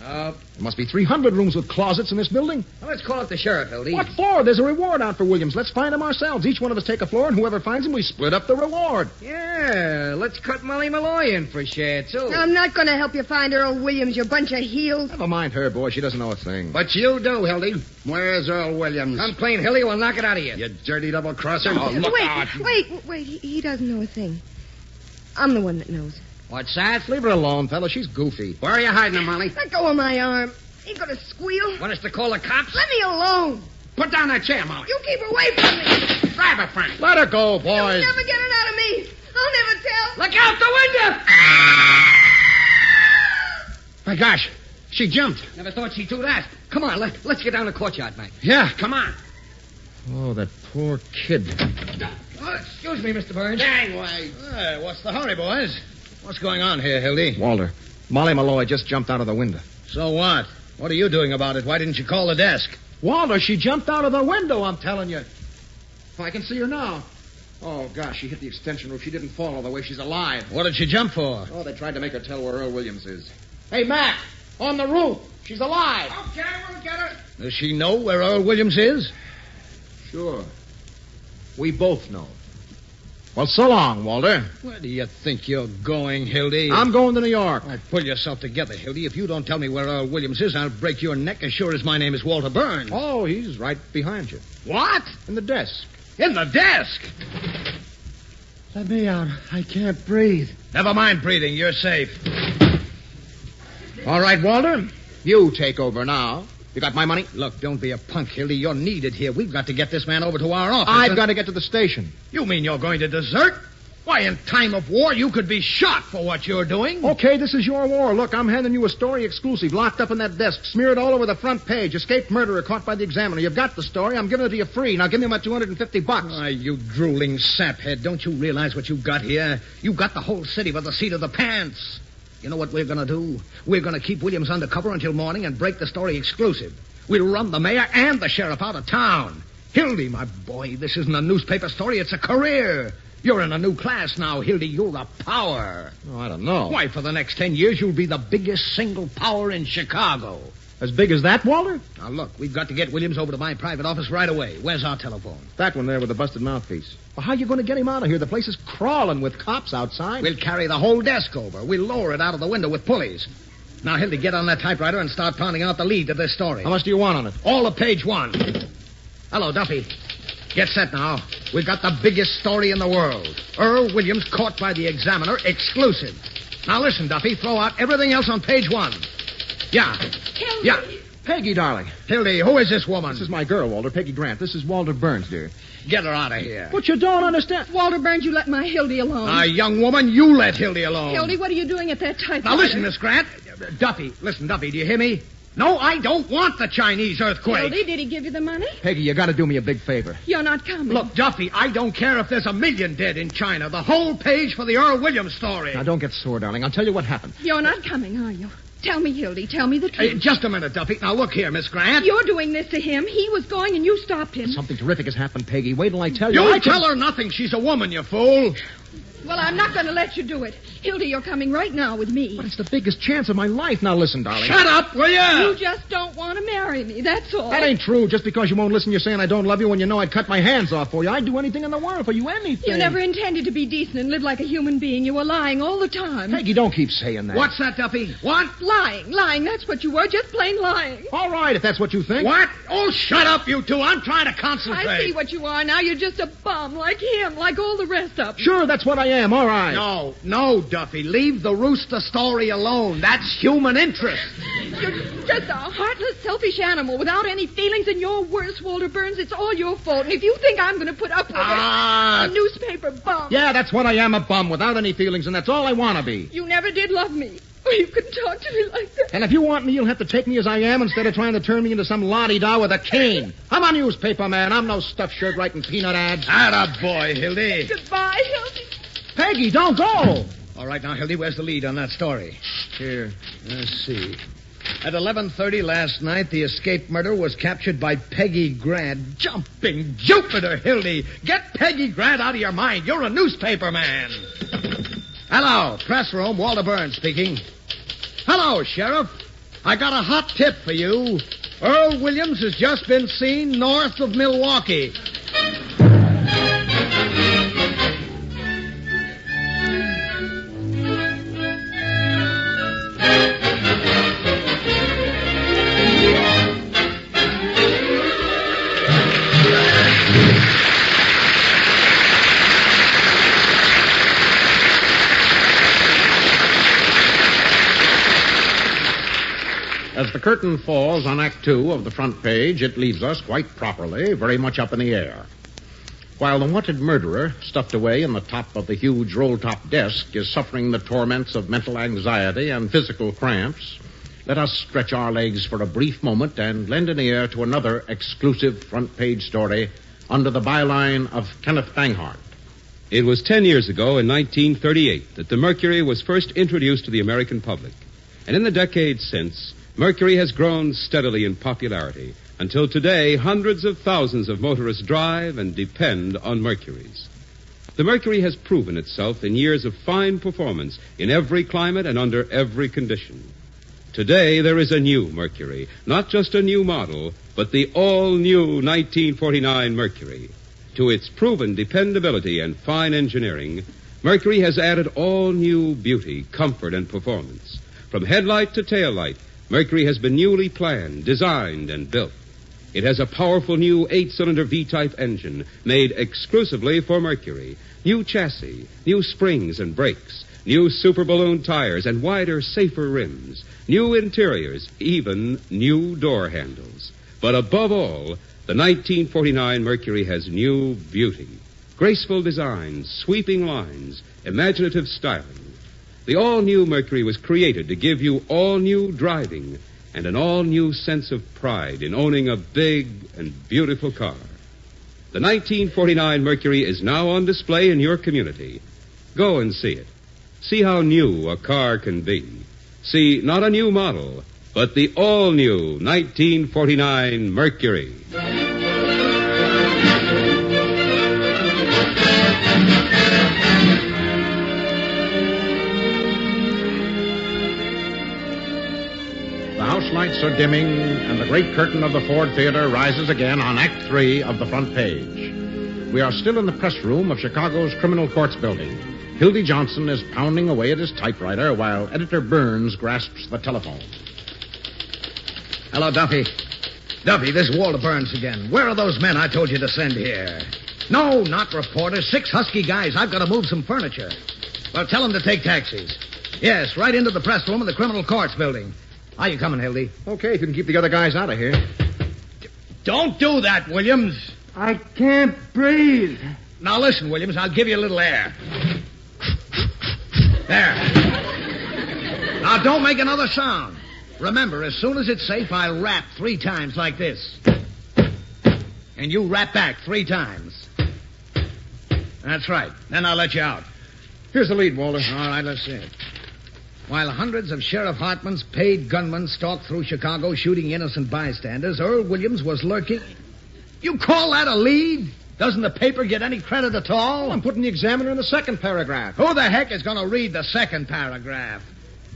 There must be 300 rooms with closets in this building. Well, let's call up the sheriff, Hildy. What for? There's a reward out for Williams. Let's find him ourselves. Each one of us take a floor, and whoever finds him, we split up the reward. Yeah, let's cut Molly Malloy in for a share, too. I'm not going to help you find Earl Williams, you bunch of heels. Never mind her, boy. She doesn't know a thing. But you do, Hildy. Where's Earl Williams? I'm playing Hildy. We'll knock it out of you. You dirty double-crosser. Oh, look wait, out. wait. He doesn't know a thing. I'm the one that knows. What's that? Leave her alone, fella. She's goofy. Where are you hiding her, Molly? Let go of my arm. Ain't gonna squeal. Want us to call the cops? Let me alone. Put down that chair, Molly. You keep away from me. Grab her, Frank. Let her go, boys. You'll never get it out of me. I'll never tell. Look out the window! My gosh, she jumped. Never thought she'd do that. Come on, let's get down the courtyard, Mike. Yeah, come on. Oh, that poor kid. Oh, excuse me, Mr. Burns. Gangway. Hey, what's the hurry, boys? What's going on here, Hildy? Walter, Molly Malloy just jumped out of the window. So what? What are you doing about it? Why didn't you call the desk? Walter, she jumped out of the window, I'm telling you. Oh, I can see her now. Oh, gosh, she hit the extension roof. She didn't fall all the way. She's alive. What did she jump for? Oh, they tried to make her tell where Earl Williams is. Hey, Mac, on the roof. She's alive. Okay, we'll get her. Does she know where Earl Williams is? Sure. We both know. Well, so long, Walter. Where do you think you're going, Hildy? I'm going to New York. Oh, pull yourself together, Hildy. If you don't tell me where Earl Williams is, I'll break your neck as sure as my name is Walter Burns. Oh, he's right behind you. What? In the desk. In the desk? Let me out. I can't breathe. Never mind breathing. You're safe. All right, Walter. You take over now. You got my money? Look, don't be a punk, Hildy. You're needed here. We've got to get this man over to our office. I've got to get to the station. You mean you're going to desert? Why, in time of war, you could be shot for what you're doing. Okay, this is your war. Look, I'm handing you a story exclusive, locked up in that desk, smeared all over the front page. Escaped murderer caught by the Examiner. You've got the story. I'm giving it to you free. Now give me my $250. Why, you drooling saphead. Don't you realize what you've got here? You've got the whole city by the seat of the pants. You know what we're going to do? We're going to keep Williams undercover until morning and break the story exclusive. We'll run the mayor and the sheriff out of town. Hildy, my boy, this isn't a newspaper story. It's a career. You're in a new class now, Hildy. You're a power. Oh, I don't know. Why, for the next 10 years, you'll be the biggest single power in Chicago. As big as that, Walter? Now, look, we've got to get Williams over to my private office right away. Where's our telephone? That one there with the busted mouthpiece. Well, how are you going to get him out of here? The place is crawling with cops outside. We'll carry the whole desk over. We'll lower it out of the window with pulleys. Now, Hildy, get on that typewriter and start pounding out the lead to this story. How much do you want on it? All of page 1. Hello, Duffy. Get set now. We've got the biggest story in the world. Earl Williams caught by the Examiner, exclusive. Now, listen, Duffy. Throw out everything else on page 1. Yeah. Hildy. Yeah. Peggy, darling. Hildy, who is this woman? This is my girl, Walter, Peggy Grant. This is Walter Burns, dear. Get her out of here. But you don't understand. Walter Burns, you let my Hildy alone. Now, young woman, you let Hildy alone. Hildy, what are you doing at that typewriter? Now, listen, Miss Grant. Duffy, listen, Duffy, do you hear me? No, I don't want the Chinese earthquake. Hildy, did he give you the money? Peggy, you got to do me a big favor. You're not coming. Look, Duffy, I don't care if there's 1 million dead in China. The whole page for the Earl Williams story. Now, don't get sore, darling. I'll tell you what happened. You're not coming, are you? Tell me, Hildy. Tell me the Hey, truth. just a minute, Duffy. Now, look here, Miss Grant. You're doing this to him. He was going and you stopped him. Something terrific has happened, Peggy. Wait till I tell you. You tell her nothing. She's a woman, you fool. Well, I'm not going to let you do it. Hildy, you're coming right now with me. But it's the biggest chance of my life. Now, listen, darling. Shut up, will you? You just don't want to marry me, that's all. That ain't true. Just because you won't listen, you're saying I don't love you when you know I'd cut my hands off for you. I'd do anything in the world for you, anything. You never intended to be decent and live like a human being. You were lying all the time. Peggy, don't keep saying that. What's that, Duffy? What? Lying, that's what you were. Just plain lying. All right, if that's what you think. What? Oh, shut up, you two. I'm trying to concentrate. I see what you are now. You're just a bum, like him, like all the rest of them. Sure, that's what I am. All right. No, Duffy. Leave the rooster story alone. That's human interest. You're just a heartless, selfish animal without any feelings, and you're worse, Walter Burns. It's all your fault. And if you think I'm going to put up with it, a newspaper bum. Yeah, that's what I am, a bum without any feelings, and that's all I want to be. You never did love me. Oh, you couldn't talk to me like that. And if you want me, you'll have to take me as I am instead of trying to turn me into some la-di-da with a cane. I'm a newspaper man. I'm no stuffed shirt writing peanut ads. Attaboy, Hildy. Goodbye, Hildy. Peggy, don't go. All right, now, Hildy, where's the lead on that story? Here. Let's see. At 11:30 last night, the escaped murderer was captured by Peggy Grant. Jumping Jupiter, Hildy. Get Peggy Grant out of your mind. You're a newspaper man. Hello, press room. Walter Burns speaking. Hello, Sheriff. I got a hot tip for you. Earl Williams has just been seen north of Milwaukee. As the curtain falls on Act 2 of the front page, it leaves us, quite properly, very much up in the air. While the wanted murderer, stuffed away in the top of the huge roll-top desk, is suffering the torments of mental anxiety and physical cramps, let us stretch our legs for a brief moment and lend an ear to another exclusive front-page story under the byline of Kenneth Banghart. It was 10 years ago, in 1938, that the Mercury was first introduced to the American public. And in the decades since, Mercury has grown steadily in popularity, until today hundreds of thousands of motorists drive and depend on Mercuries. The Mercury has proven itself in years of fine performance in every climate and under every condition. Today there is a new Mercury, not just a new model, but the all-new 1949 Mercury. To its proven dependability and fine engineering, Mercury has added all-new beauty, comfort, and performance. From headlight to tail light, Mercury has been newly planned, designed, and built. It has a powerful new 8-cylinder V-type engine made exclusively for Mercury, new chassis, new springs and brakes, new super balloon tires and wider, safer rims, new interiors, even new door handles. But above all, the 1949 Mercury has new beauty, graceful designs, sweeping lines, imaginative styling. The all-new Mercury was created to give you all-new driving and an all-new sense of pride in owning a big and beautiful car. The 1949 Mercury is now on display in your community. Go and see it. See how new a car can be. See not a new model, but the all-new 1949 Mercury. The house lights are dimming, and the great curtain of the Ford Theater rises again on Act 3 of the front page. We are still in the press room of Chicago's Criminal Courts building. Hildy Johnson is pounding away at his typewriter while Editor Burns grasps the telephone. Hello, Duffy. Duffy, this is Walter Burns again. Where are those men I told you to send here? No, not reporters. 6 husky guys. I've got to move some furniture. Well, tell them to take taxis. Yes, right into the press room of the Criminal Courts building. How you coming, Hildy? Okay, if you can keep the other guys out of here. Don't do that, Williams. I can't breathe. Now, listen, Williams, I'll give you a little air. There. Now, don't make another sound. Remember, as soon as it's safe, I'll rap 3 times like this. And you rap back 3 times. That's right. Then I'll let you out. Here's the lead, Walter. All right, let's see it. While hundreds of Sheriff Hartman's paid gunmen stalked through Chicago shooting innocent bystanders, Earl Williams was lurking. You call that a lead? Doesn't the paper get any credit at all? I'm putting the Examiner in the second paragraph. Who the heck is going to read the second paragraph?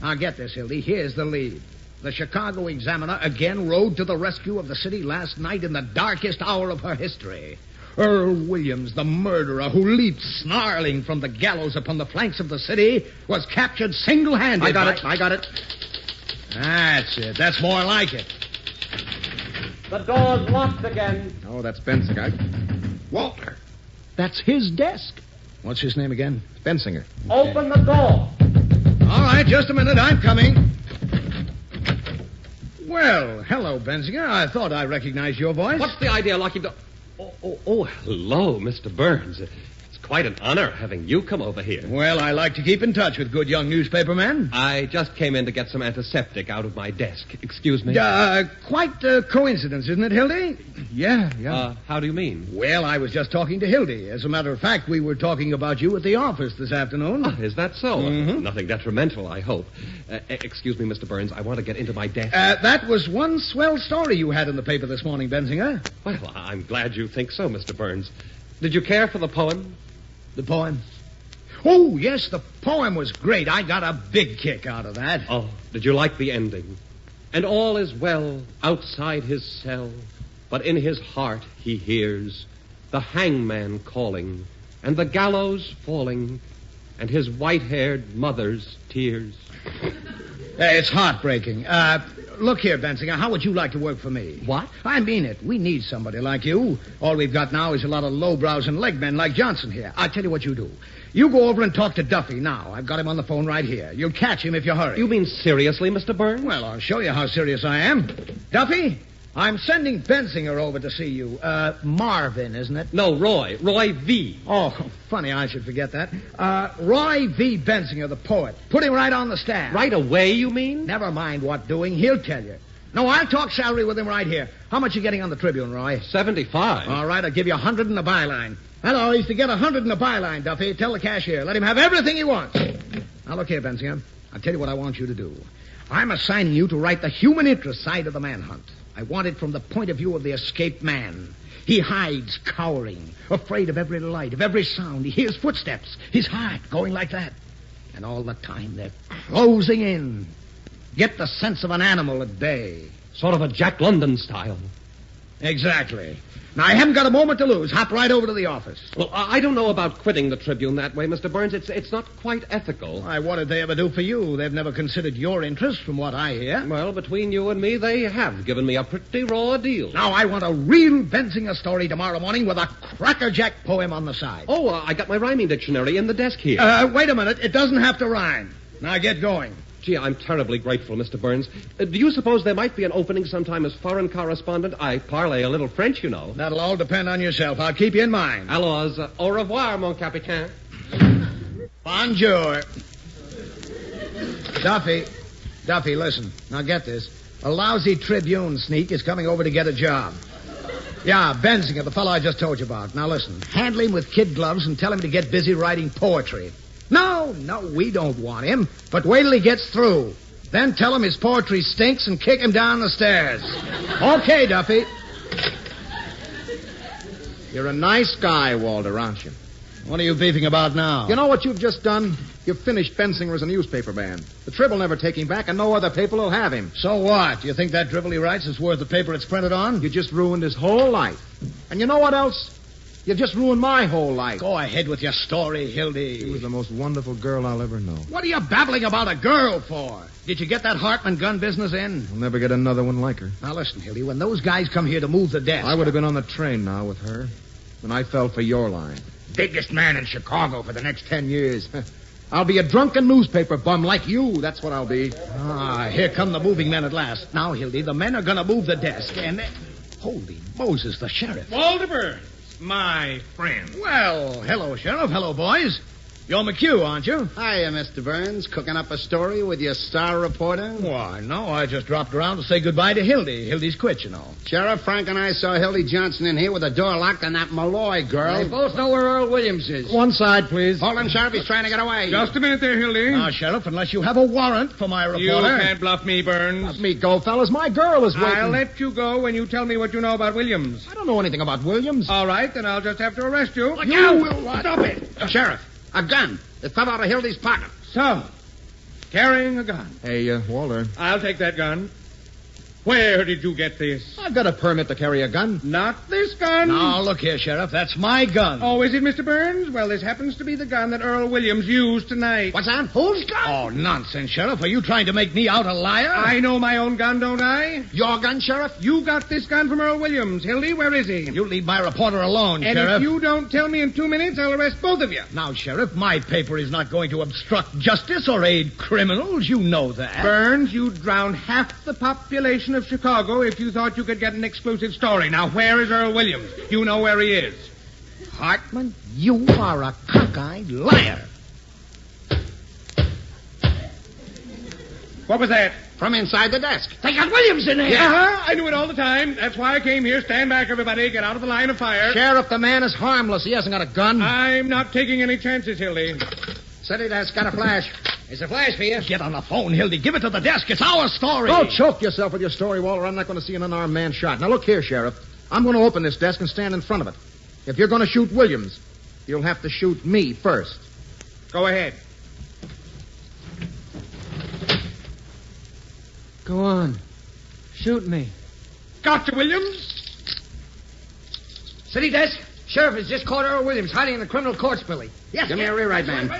Now, get this, Hildy. Here's the lead. The Chicago Examiner again rode to the rescue of the city last night in the darkest hour of her history. Earl Williams, the murderer who leaped snarling from the gallows upon the flanks of the city, was captured single-handed. I got it. That's it. That's more like it. The door's locked again. Oh, that's Bensinger. Walter. That's his desk. What's his name again? Bensinger. Open the door. All right, just a minute. I'm coming. Well, hello, Bensinger. I thought I recognized your voice. What's the idea, locking door? Oh, hello, Mr. Burns. It's quite an honor having you come over here. Well, I like to keep in touch with good young newspaper men. I just came in to get some antiseptic out of my desk. Excuse me? Quite a coincidence, isn't it, Hildy? Yeah. How do you mean? Well, I was just talking to Hildy. As a matter of fact, we were talking about you at the office this afternoon. Oh, is that so? Mm-hmm. Nothing detrimental, I hope. Excuse me, Mr. Burns. I want to get into my desk. That was one swell story you had in the paper this morning, Bensinger. Well, I'm glad you think so, Mr. Burns. Did you care for the poem? The poem? Oh, yes, the poem was great. I got a big kick out of that. Oh, did you like the ending? And all is well outside his cell, but in his heart he hears the hangman calling, and the gallows falling, and his white-haired mother's tears. It's heartbreaking. Look here, Bensinger, how would you like to work for me? What? I mean it. We need somebody like you. All we've got now is a lot of lowbrows and legmen like Johnson here. I'll tell you what you do. You go over and talk to Duffy now. I've got him on the phone right here. You'll catch him if you hurry. You mean seriously, Mr. Burns? Well, I'll show you how serious I am. Duffy, I'm sending Bensinger over to see you. Marvin, isn't it? No, Roy. Roy V. Oh, funny I should forget that. Roy V. Bensinger, the poet. Put him right on the staff. Right away, you mean? Never mind what doing. He'll tell you. No, I'll talk salary with him right here. How much you getting on the Tribune, Roy? 75. All right, I'll give you 100 in the byline. Hello, he's to get 100 in the byline, Duffy. Tell the cashier. Let him have everything he wants. Now, look here, Bensinger. I'll tell you what I want you to do. I'm assigning you to write the human interest side of the manhunt. I want it from the point of view of the escaped man. He hides, cowering, afraid of every light, of every sound. He hears footsteps, his heart going like that. And all the time they're closing in. Get the sense of an animal at bay. Sort of a Jack London style. Exactly. Now, I haven't got a moment to lose. Hop right over to the office. Well, I don't know about quitting the Tribune that way, Mr. Burns. It's not quite ethical. Why, what did they ever do for you? They've never considered your interest, from what I hear. Well, between you and me, they have given me a pretty raw deal. Now, I want a real Bensinger story tomorrow morning with a crackerjack poem on the side. Oh, I got my rhyming dictionary in the desk here. Wait a minute. It doesn't have to rhyme. Now, get going. Gee, I'm terribly grateful, Mr. Burns. Do you suppose there might be an opening sometime as foreign correspondent? I parlay a little French, you know. That'll all depend on yourself. I'll keep you in mind. Alors, au revoir, mon capitaine. Bonjour. Duffy, listen. Now get this. A lousy Tribune sneak is coming over to get a job. Yeah, Bensinger, the fellow I just told you about. Now listen. Handle him with kid gloves and tell him to get busy writing poetry. No, we don't want him. But wait till he gets through. Then tell him his poetry stinks and kick him down the stairs. Okay, Duffy. You're a nice guy, Walter, aren't you? What are you beefing about now? You know what you've just done? You've finished Bensinger as a newspaper man. The Trib will never take him back, and no other paper will have him. So what? You think that dribble he writes is worth the paper it's printed on? You just ruined his whole life. And you know what else? You've just ruined my whole life. Go ahead with your story, Hildy. She was the most wonderful girl I'll ever know. What are you babbling about a girl for? Did you get that Hartman gun business in? I'll never get another one like her. Now listen, Hildy, when those guys come here to move the desk... I would have been on the train now with her when I fell for your line. Biggest man in Chicago for the next 10 years. I'll be a drunken newspaper bum like you. That's what I'll be. Here come the moving men at last. Now, Hildy, the men are going to move the desk, and... Holy Moses, the sheriff. Walter Burns, my friend. Well, hello, Sheriff. Hello, boys. You're McHugh, aren't you? Hiya, Mr. Burns. Cooking up a story with your star reporter? Why, no, I just dropped around to say goodbye to Hildy. Hildy's quit, you know. Sheriff, Frank and I saw Hildy Johnson in here with the door locked on that Malloy girl. They both know where Earl Williams is. One side, please. Hold him, Sheriff. He's trying to get away. Just a minute there, Hildy. Now, Sheriff, unless you have a warrant for my reporter... You can't bluff me, Burns. Let me go, fellas. My girl is waiting. I'll let you go when you tell me what you know about Williams. I don't know anything about Williams. All right, then I'll just have to arrest you. You will what? Stop it. Sheriff, a gun. It fell out of Hildy's pocket. So, carrying a gun. Hey, Walter. I'll take that gun. Where did you get this? I've got a permit to carry a gun. Not this gun. Now, look here, Sheriff. That's my gun. Oh, is it, Mr. Burns? Well, this happens to be the gun that Earl Williams used tonight. What's that? Whose gun? Oh, nonsense, Sheriff. Are you trying to make me out a liar? I know my own gun, don't I? Your gun, Sheriff? You got this gun from Earl Williams. Hildy, where is he? You leave my reporter alone, and Sheriff. And if you don't tell me in 2 minutes, I'll arrest both of you. Now, Sheriff, my paper is not going to obstruct justice or aid criminals. You know that. Burns, you'd drown half the population of Chicago if you thought you could get an exclusive story. Now, where is Earl Williams? You know where he is. Hartman, you are a cockeyed liar. What was that? From inside the desk. They got Williams in there. Yeah, I knew it all the time. That's why I came here. Stand back, everybody. Get out of the line of fire. Sheriff, the man is harmless. He hasn't got a gun. I'm not taking any chances, Hildy. City desk got a flash. It's a flash for you. Get on the phone, Hildy. Give it to the desk. It's our story. Don't choke yourself with your story, Walter. I'm not going to see an unarmed man shot. Now, look here, Sheriff. I'm going to open this desk and stand in front of it. If you're going to shoot Williams, you'll have to shoot me first. Go ahead. Go on. Shoot me. Gotcha, Williams. City desk. Sheriff has just caught Earl Williams hiding in the criminal courts building. Yes, Give me a rewrite, man.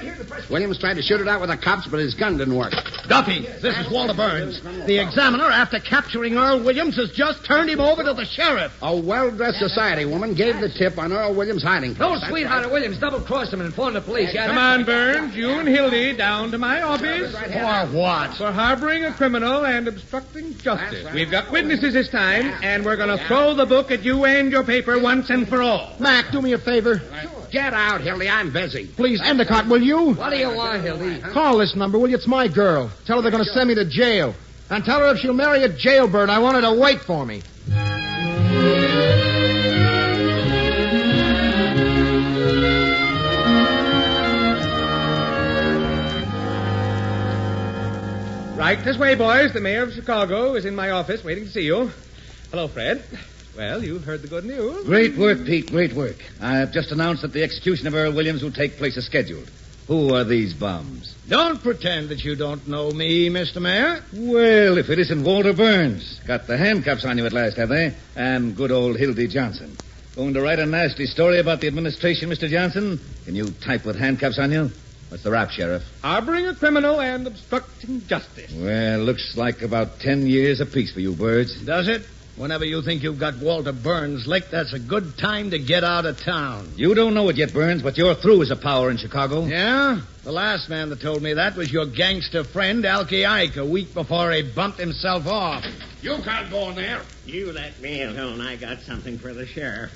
Williams tried to shoot it out with the cops, but his gun didn't work. Duffy, this is Walter Burns. The Examiner, after capturing Earl Williams, has just turned him over to the sheriff. A well-dressed society woman gave the tip on Earl Williams' hiding place. Those sweetheart of Williams double-crossed him and informed the police. Yeah, Come on, Burns. You and Hildy down to my office. For what? For harboring a criminal and obstructing justice. We've got witnesses this time, and we're going to throw the book at you and your paper once and for all. Mac, do me a favor. Get out, Hildy. I'm busy. Please, Endicott, will you? What do you want, Hildy? Call this number, will you? It's my girl. Tell her they're going to send me to jail. And tell her if she'll marry a jailbird, I want her to wait for me. Right this way, boys. The mayor of Chicago is in my office waiting to see you. Hello, Fred. Well, you've heard the good news. Great work, Pete. Great work. I've just announced that the execution of Earl Williams will take place as scheduled. Who are these bums? Don't pretend that you don't know me, Mr. Mayor. Well, if it isn't Walter Burns. Got the handcuffs on you at last, have they? And good old Hildy Johnson. Going to write a nasty story about the administration, Mr. Johnson? Can you type with handcuffs on you? What's the rap, Sheriff? Harboring a criminal and obstructing justice. Well, looks like about 10 years apiece for you birds. Does it? Whenever you think you've got Walter Burns licked, that's a good time to get out of town. You don't know it yet, Burns, but you're through as a power in Chicago. Yeah? The last man that told me that was your gangster friend, Alky Ike, a week before he bumped himself off. You can't go in there. You let me alone. I got something for the sheriff.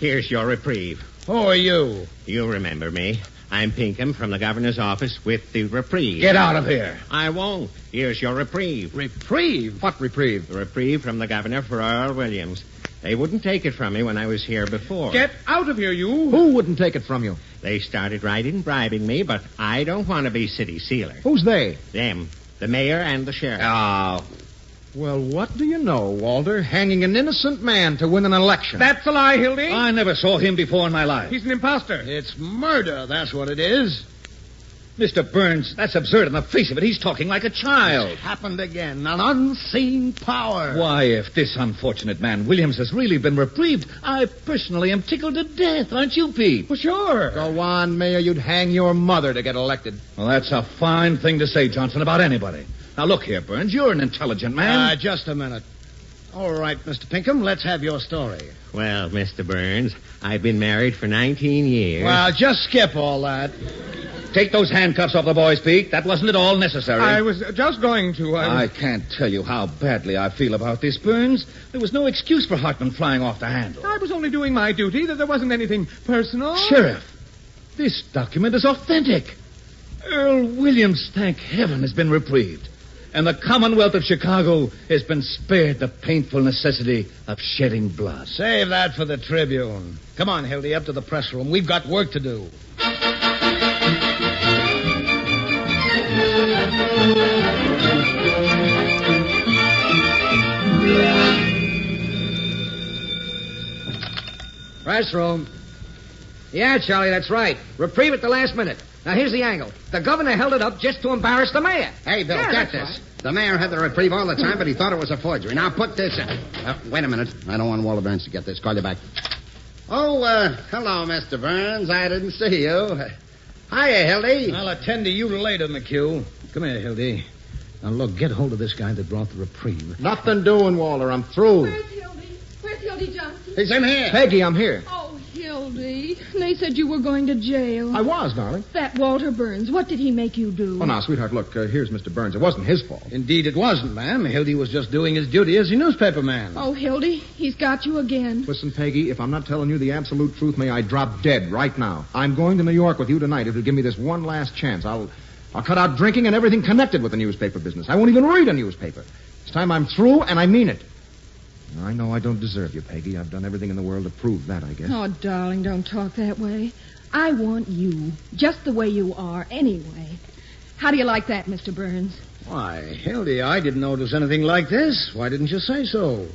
Here's your reprieve. Who are you? You remember me. I'm Pinkham from the governor's office with the reprieve. Get out of here. I won't. Here's your reprieve. Reprieve? What reprieve? The reprieve from the governor for Earl Williams. They wouldn't take it from me when I was here before. Get out of here, you. Who wouldn't take it from you? They started writing, bribing me, but I don't want to be city sealer. Who's they? Them. The mayor and the sheriff. Oh. Well, what do you know, Walter? Hanging an innocent man to win an election. That's a lie, Hildy. I never saw him before in my life. He's an imposter. It's murder, that's what it is. Mr. Burns, that's absurd on the face of it. He's talking like a child. Happened again. An unseen power. Why, if this unfortunate man Williams has really been reprieved, I personally am tickled to death, aren't you, Pete? Well, sure. Go on, Mayor. You'd hang your mother to get elected. Well, that's a fine thing to say, Johnson, about anybody. Now, look here, Burns. You're an intelligent man. Just a minute. All right, Mr. Pinkham, let's have your story. Well, Mr. Burns, I've been married for 19 years. Well, just skip all that. Take those handcuffs off the boys, Pete. That wasn't at all necessary. I was just going to. I can't tell you how badly I feel about this, Burns. There was no excuse for Hartman flying off the handle. I was only doing my duty. That there wasn't anything personal. Sheriff, this document is authentic. Earl Williams, thank heaven, has been reprieved. And the Commonwealth of Chicago has been spared the painful necessity of shedding blood. Save that for the Tribune. Come on, Hildy, up to the press room. We've got work to do. Press room. Yeah, Charlie, that's right. Reprieve at the last minute. Now, here's the angle. The governor held it up just to embarrass the mayor. Hey, Bill, Yeah, get that's this. right. The mayor had the reprieve all the time, but he thought it was a forgery. Now, put this in. Wait a minute. I don't want Walter Burns to get this. Call you back. Oh, hello, Mr. Burns. I didn't see you. Hiya, Hildy. I'll attend to you later, McHugh. Come here, Hildy. Now, look, get hold of this guy that brought the reprieve. Nothing doing, Walter. I'm through. Where's Hildy? Where's Hildy Johnson? He's in here. Peggy, I'm here. Oh, Hildy. They said you were going to jail. I was, darling. That Walter Burns, what did he make you do? Oh, now, sweetheart, look, here's Mr. Burns. It wasn't his fault. Indeed, it wasn't, ma'am. Hildy was just doing his duty as a newspaper man. Oh, Hildy, he's got you again. Listen, Peggy, if I'm not telling you the absolute truth, may I drop dead right now. I'm going to New York with you tonight. If you'll give me this one last chance, I'll cut out drinking and everything connected with the newspaper business. I won't even read a newspaper. It's time I'm through, and I mean it. I know I don't deserve you, Peggy. I've done everything in the world to prove that, I guess. Oh, darling, don't talk that way. I want you, just the way you are, anyway. How do you like that, Mr. Burns? Why, Hildy, I didn't know there was anything like this. Why didn't you say so?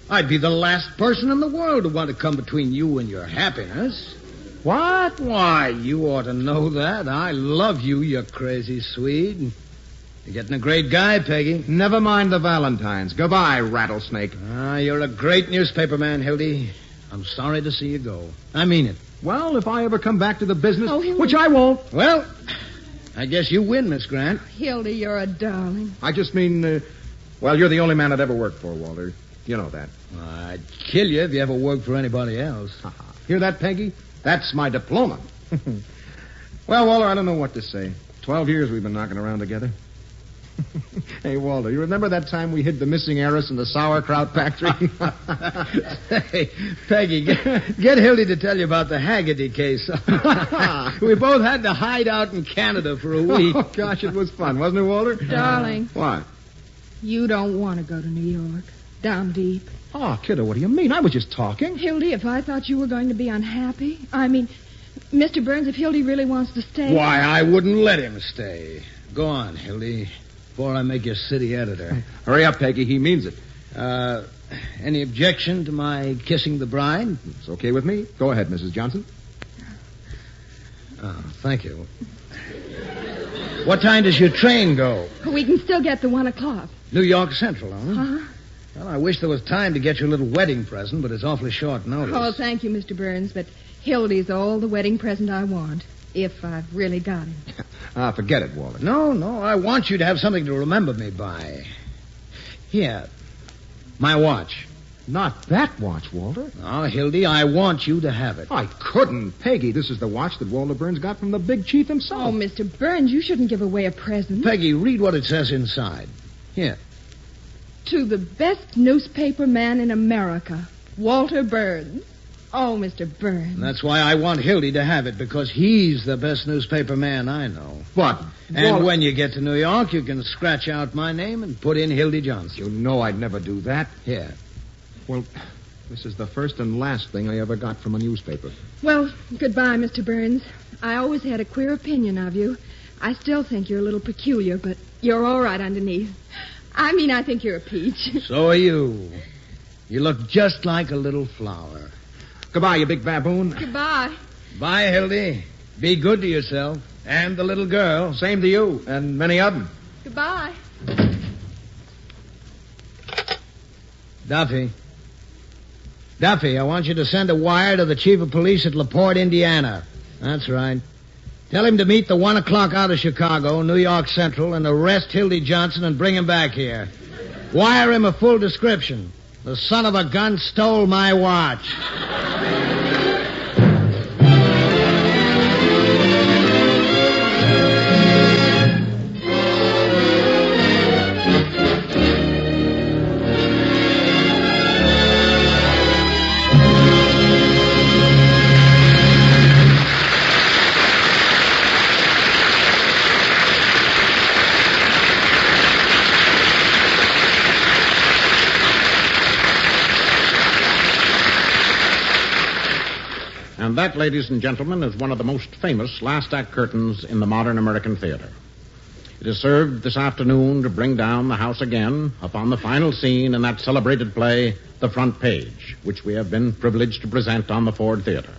I'd be the last person in the world to want to come between you and your happiness. What? Why, you ought to know that. I love you, you crazy Swede. You're getting a great guy, Peggy. Never mind the Valentines. Goodbye, rattlesnake. You're a great newspaper man, Hildy. I'm sorry to see you go. I mean it. Well, if I ever come back to the business, Oh, Hildy. which I won't. Well, I guess you win, Miss Grant. Hildy, you're a darling. I just mean, well, you're the only man I'd ever worked for, Walter. You know that. I'd kill you if you ever worked for anybody else. Hear that, Peggy? That's my diploma. Well, Walter, I don't know what to say. 12 years we've been knocking around together. Hey, Walter, you remember that time we hid the missing heiress in the sauerkraut factory? Hey, Peggy, get Hildy to tell you about the Haggerty case. We both had to hide out in Canada for a week. Oh, gosh, it was fun, wasn't it, Walter? Darling. What? You don't want to go to New York. Down deep. Oh, kiddo, what do you mean? I was just talking. Hildy, if I thought you were going to be unhappy, I mean, Mr. Burns, if Hildy really wants to stay... Why, I wouldn't let him stay. Go on, Hildy, before I make you city editor. Hurry up, Peggy. He means it. Any objection to my kissing the bride? It's okay with me. Go ahead, Mrs. Johnson. Oh, thank you. What time does your train go? We can still get the 1 o'clock. New York Central, huh? Uh-huh. Well, I wish there was time to get you a little wedding present, but it's awfully short notice. Oh, thank you, Mr. Burns, but Hildy's all the wedding present I want, if I've really got him. Forget it, Walter. No, I want you to have something to remember me by. Here, my watch. Not that watch, Walter. Oh, Hildy, I want you to have it. I couldn't. Peggy, this is the watch that Walter Burns got from the big chief himself. Oh, Mr. Burns, you shouldn't give away a present. Peggy, read what it says inside. Here. To the best newspaper man in America, Walter Burns. Oh, Mr. Burns. That's why I want Hildy to have it, because he's the best newspaper man I know. But, And Walter... when you get to New York, you can scratch out my name and put in Hildy Johnson. You know I'd never do that. Here. Well, this is the first and last thing I ever got from a newspaper. Well, goodbye, Mr. Burns. I always had a queer opinion of you. I still think you're a little peculiar, but you're all right underneath. I mean, I think you're a peach. So are you. You look just like a little flower. Goodbye, you big baboon. Goodbye. Bye, Hildy. Be good to yourself. And the little girl. Same to you, and many of them. Goodbye. Duffy. Duffy, I want you to send a wire to the chief of police at LaPorte, Indiana. That's right. Tell him to meet the 1 o'clock out of Chicago, New York Central, and arrest Hildy Johnson and bring him back here. Wire him a full description. The son of a gun stole my watch. And that, ladies and gentlemen, is one of the most famous last act curtains in the modern American theater. It is served this afternoon to bring down the house again upon the final scene in that celebrated play, The Front Page, which we have been privileged to present on the Ford Theater.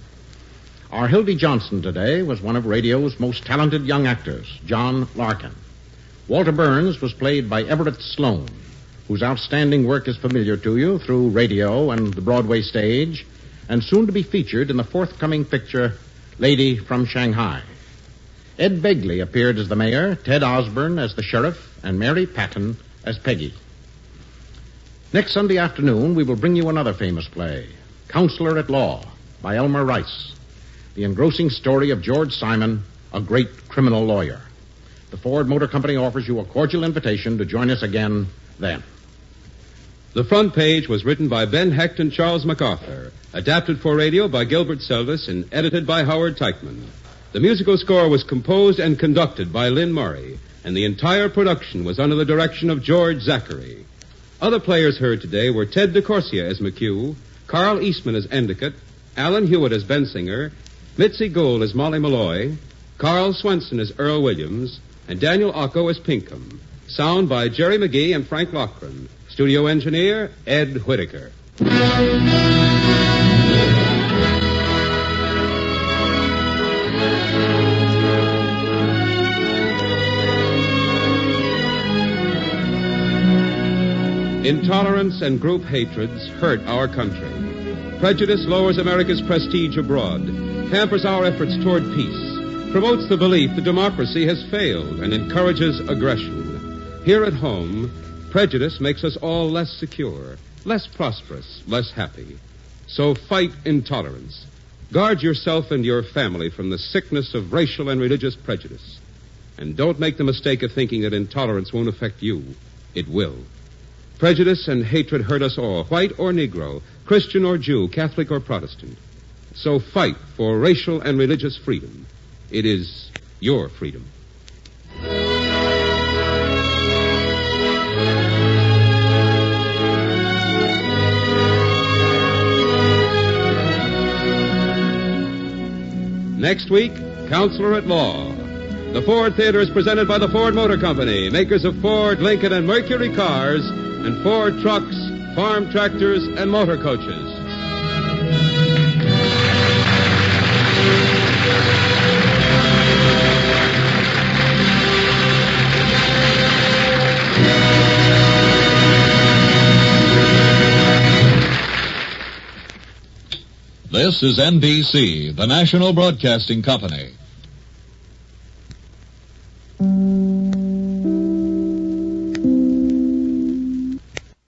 Our Hildy Johnson today was one of radio's most talented young actors, John Larkin. Walter Burns was played by Everett Sloane, whose outstanding work is familiar to you through radio and the Broadway stage, and soon to be featured in the forthcoming picture, Lady from Shanghai. Ed Begley appeared as the mayor, Ted Osborne as the sheriff, and Mary Patton as Peggy. Next Sunday afternoon, we will bring you another famous play, Counselor at Law, by Elmer Rice, the engrossing story of George Simon, a great criminal lawyer. The Ford Motor Company offers you a cordial invitation to join us again then. The Front Page was written by Ben Hecht and Charles MacArthur, adapted for radio by Gilbert Seldes, and edited by Howard Teichman. The musical score was composed and conducted by Lynn Murray, and the entire production was under the direction of George Zachary. Other players heard today were Ted DeCorsia as McHugh, Carl Eastman as Endicott, Alan Hewitt as Bensinger, Mitzi Gould as Molly Malloy, Carl Swenson as Earl Williams, and Daniel Ocko as Pinkham. Sound by Jerry McGee and Frank Loughran. Studio engineer, Ed Whittaker. Intolerance and group hatreds hurt our country. Prejudice lowers America's prestige abroad. hampers our efforts toward peace, promotes the belief that democracy has failed, and encourages aggression. Here at home, prejudice makes us all less secure, less prosperous, less happy. So fight intolerance. Guard yourself and your family from the sickness of racial and religious prejudice. And don't make the mistake of thinking that intolerance won't affect you. It will. Prejudice and hatred hurt us all, white or Negro, Christian or Jew, Catholic or Protestant. So fight for racial and religious freedom. It is your freedom. Next week, Counselor at Law. The Ford Theater is presented by the Ford Motor Company, makers of Ford, Lincoln, and Mercury cars, and Ford trucks, farm tractors, and motor coaches. This is NBC, the national broadcasting company.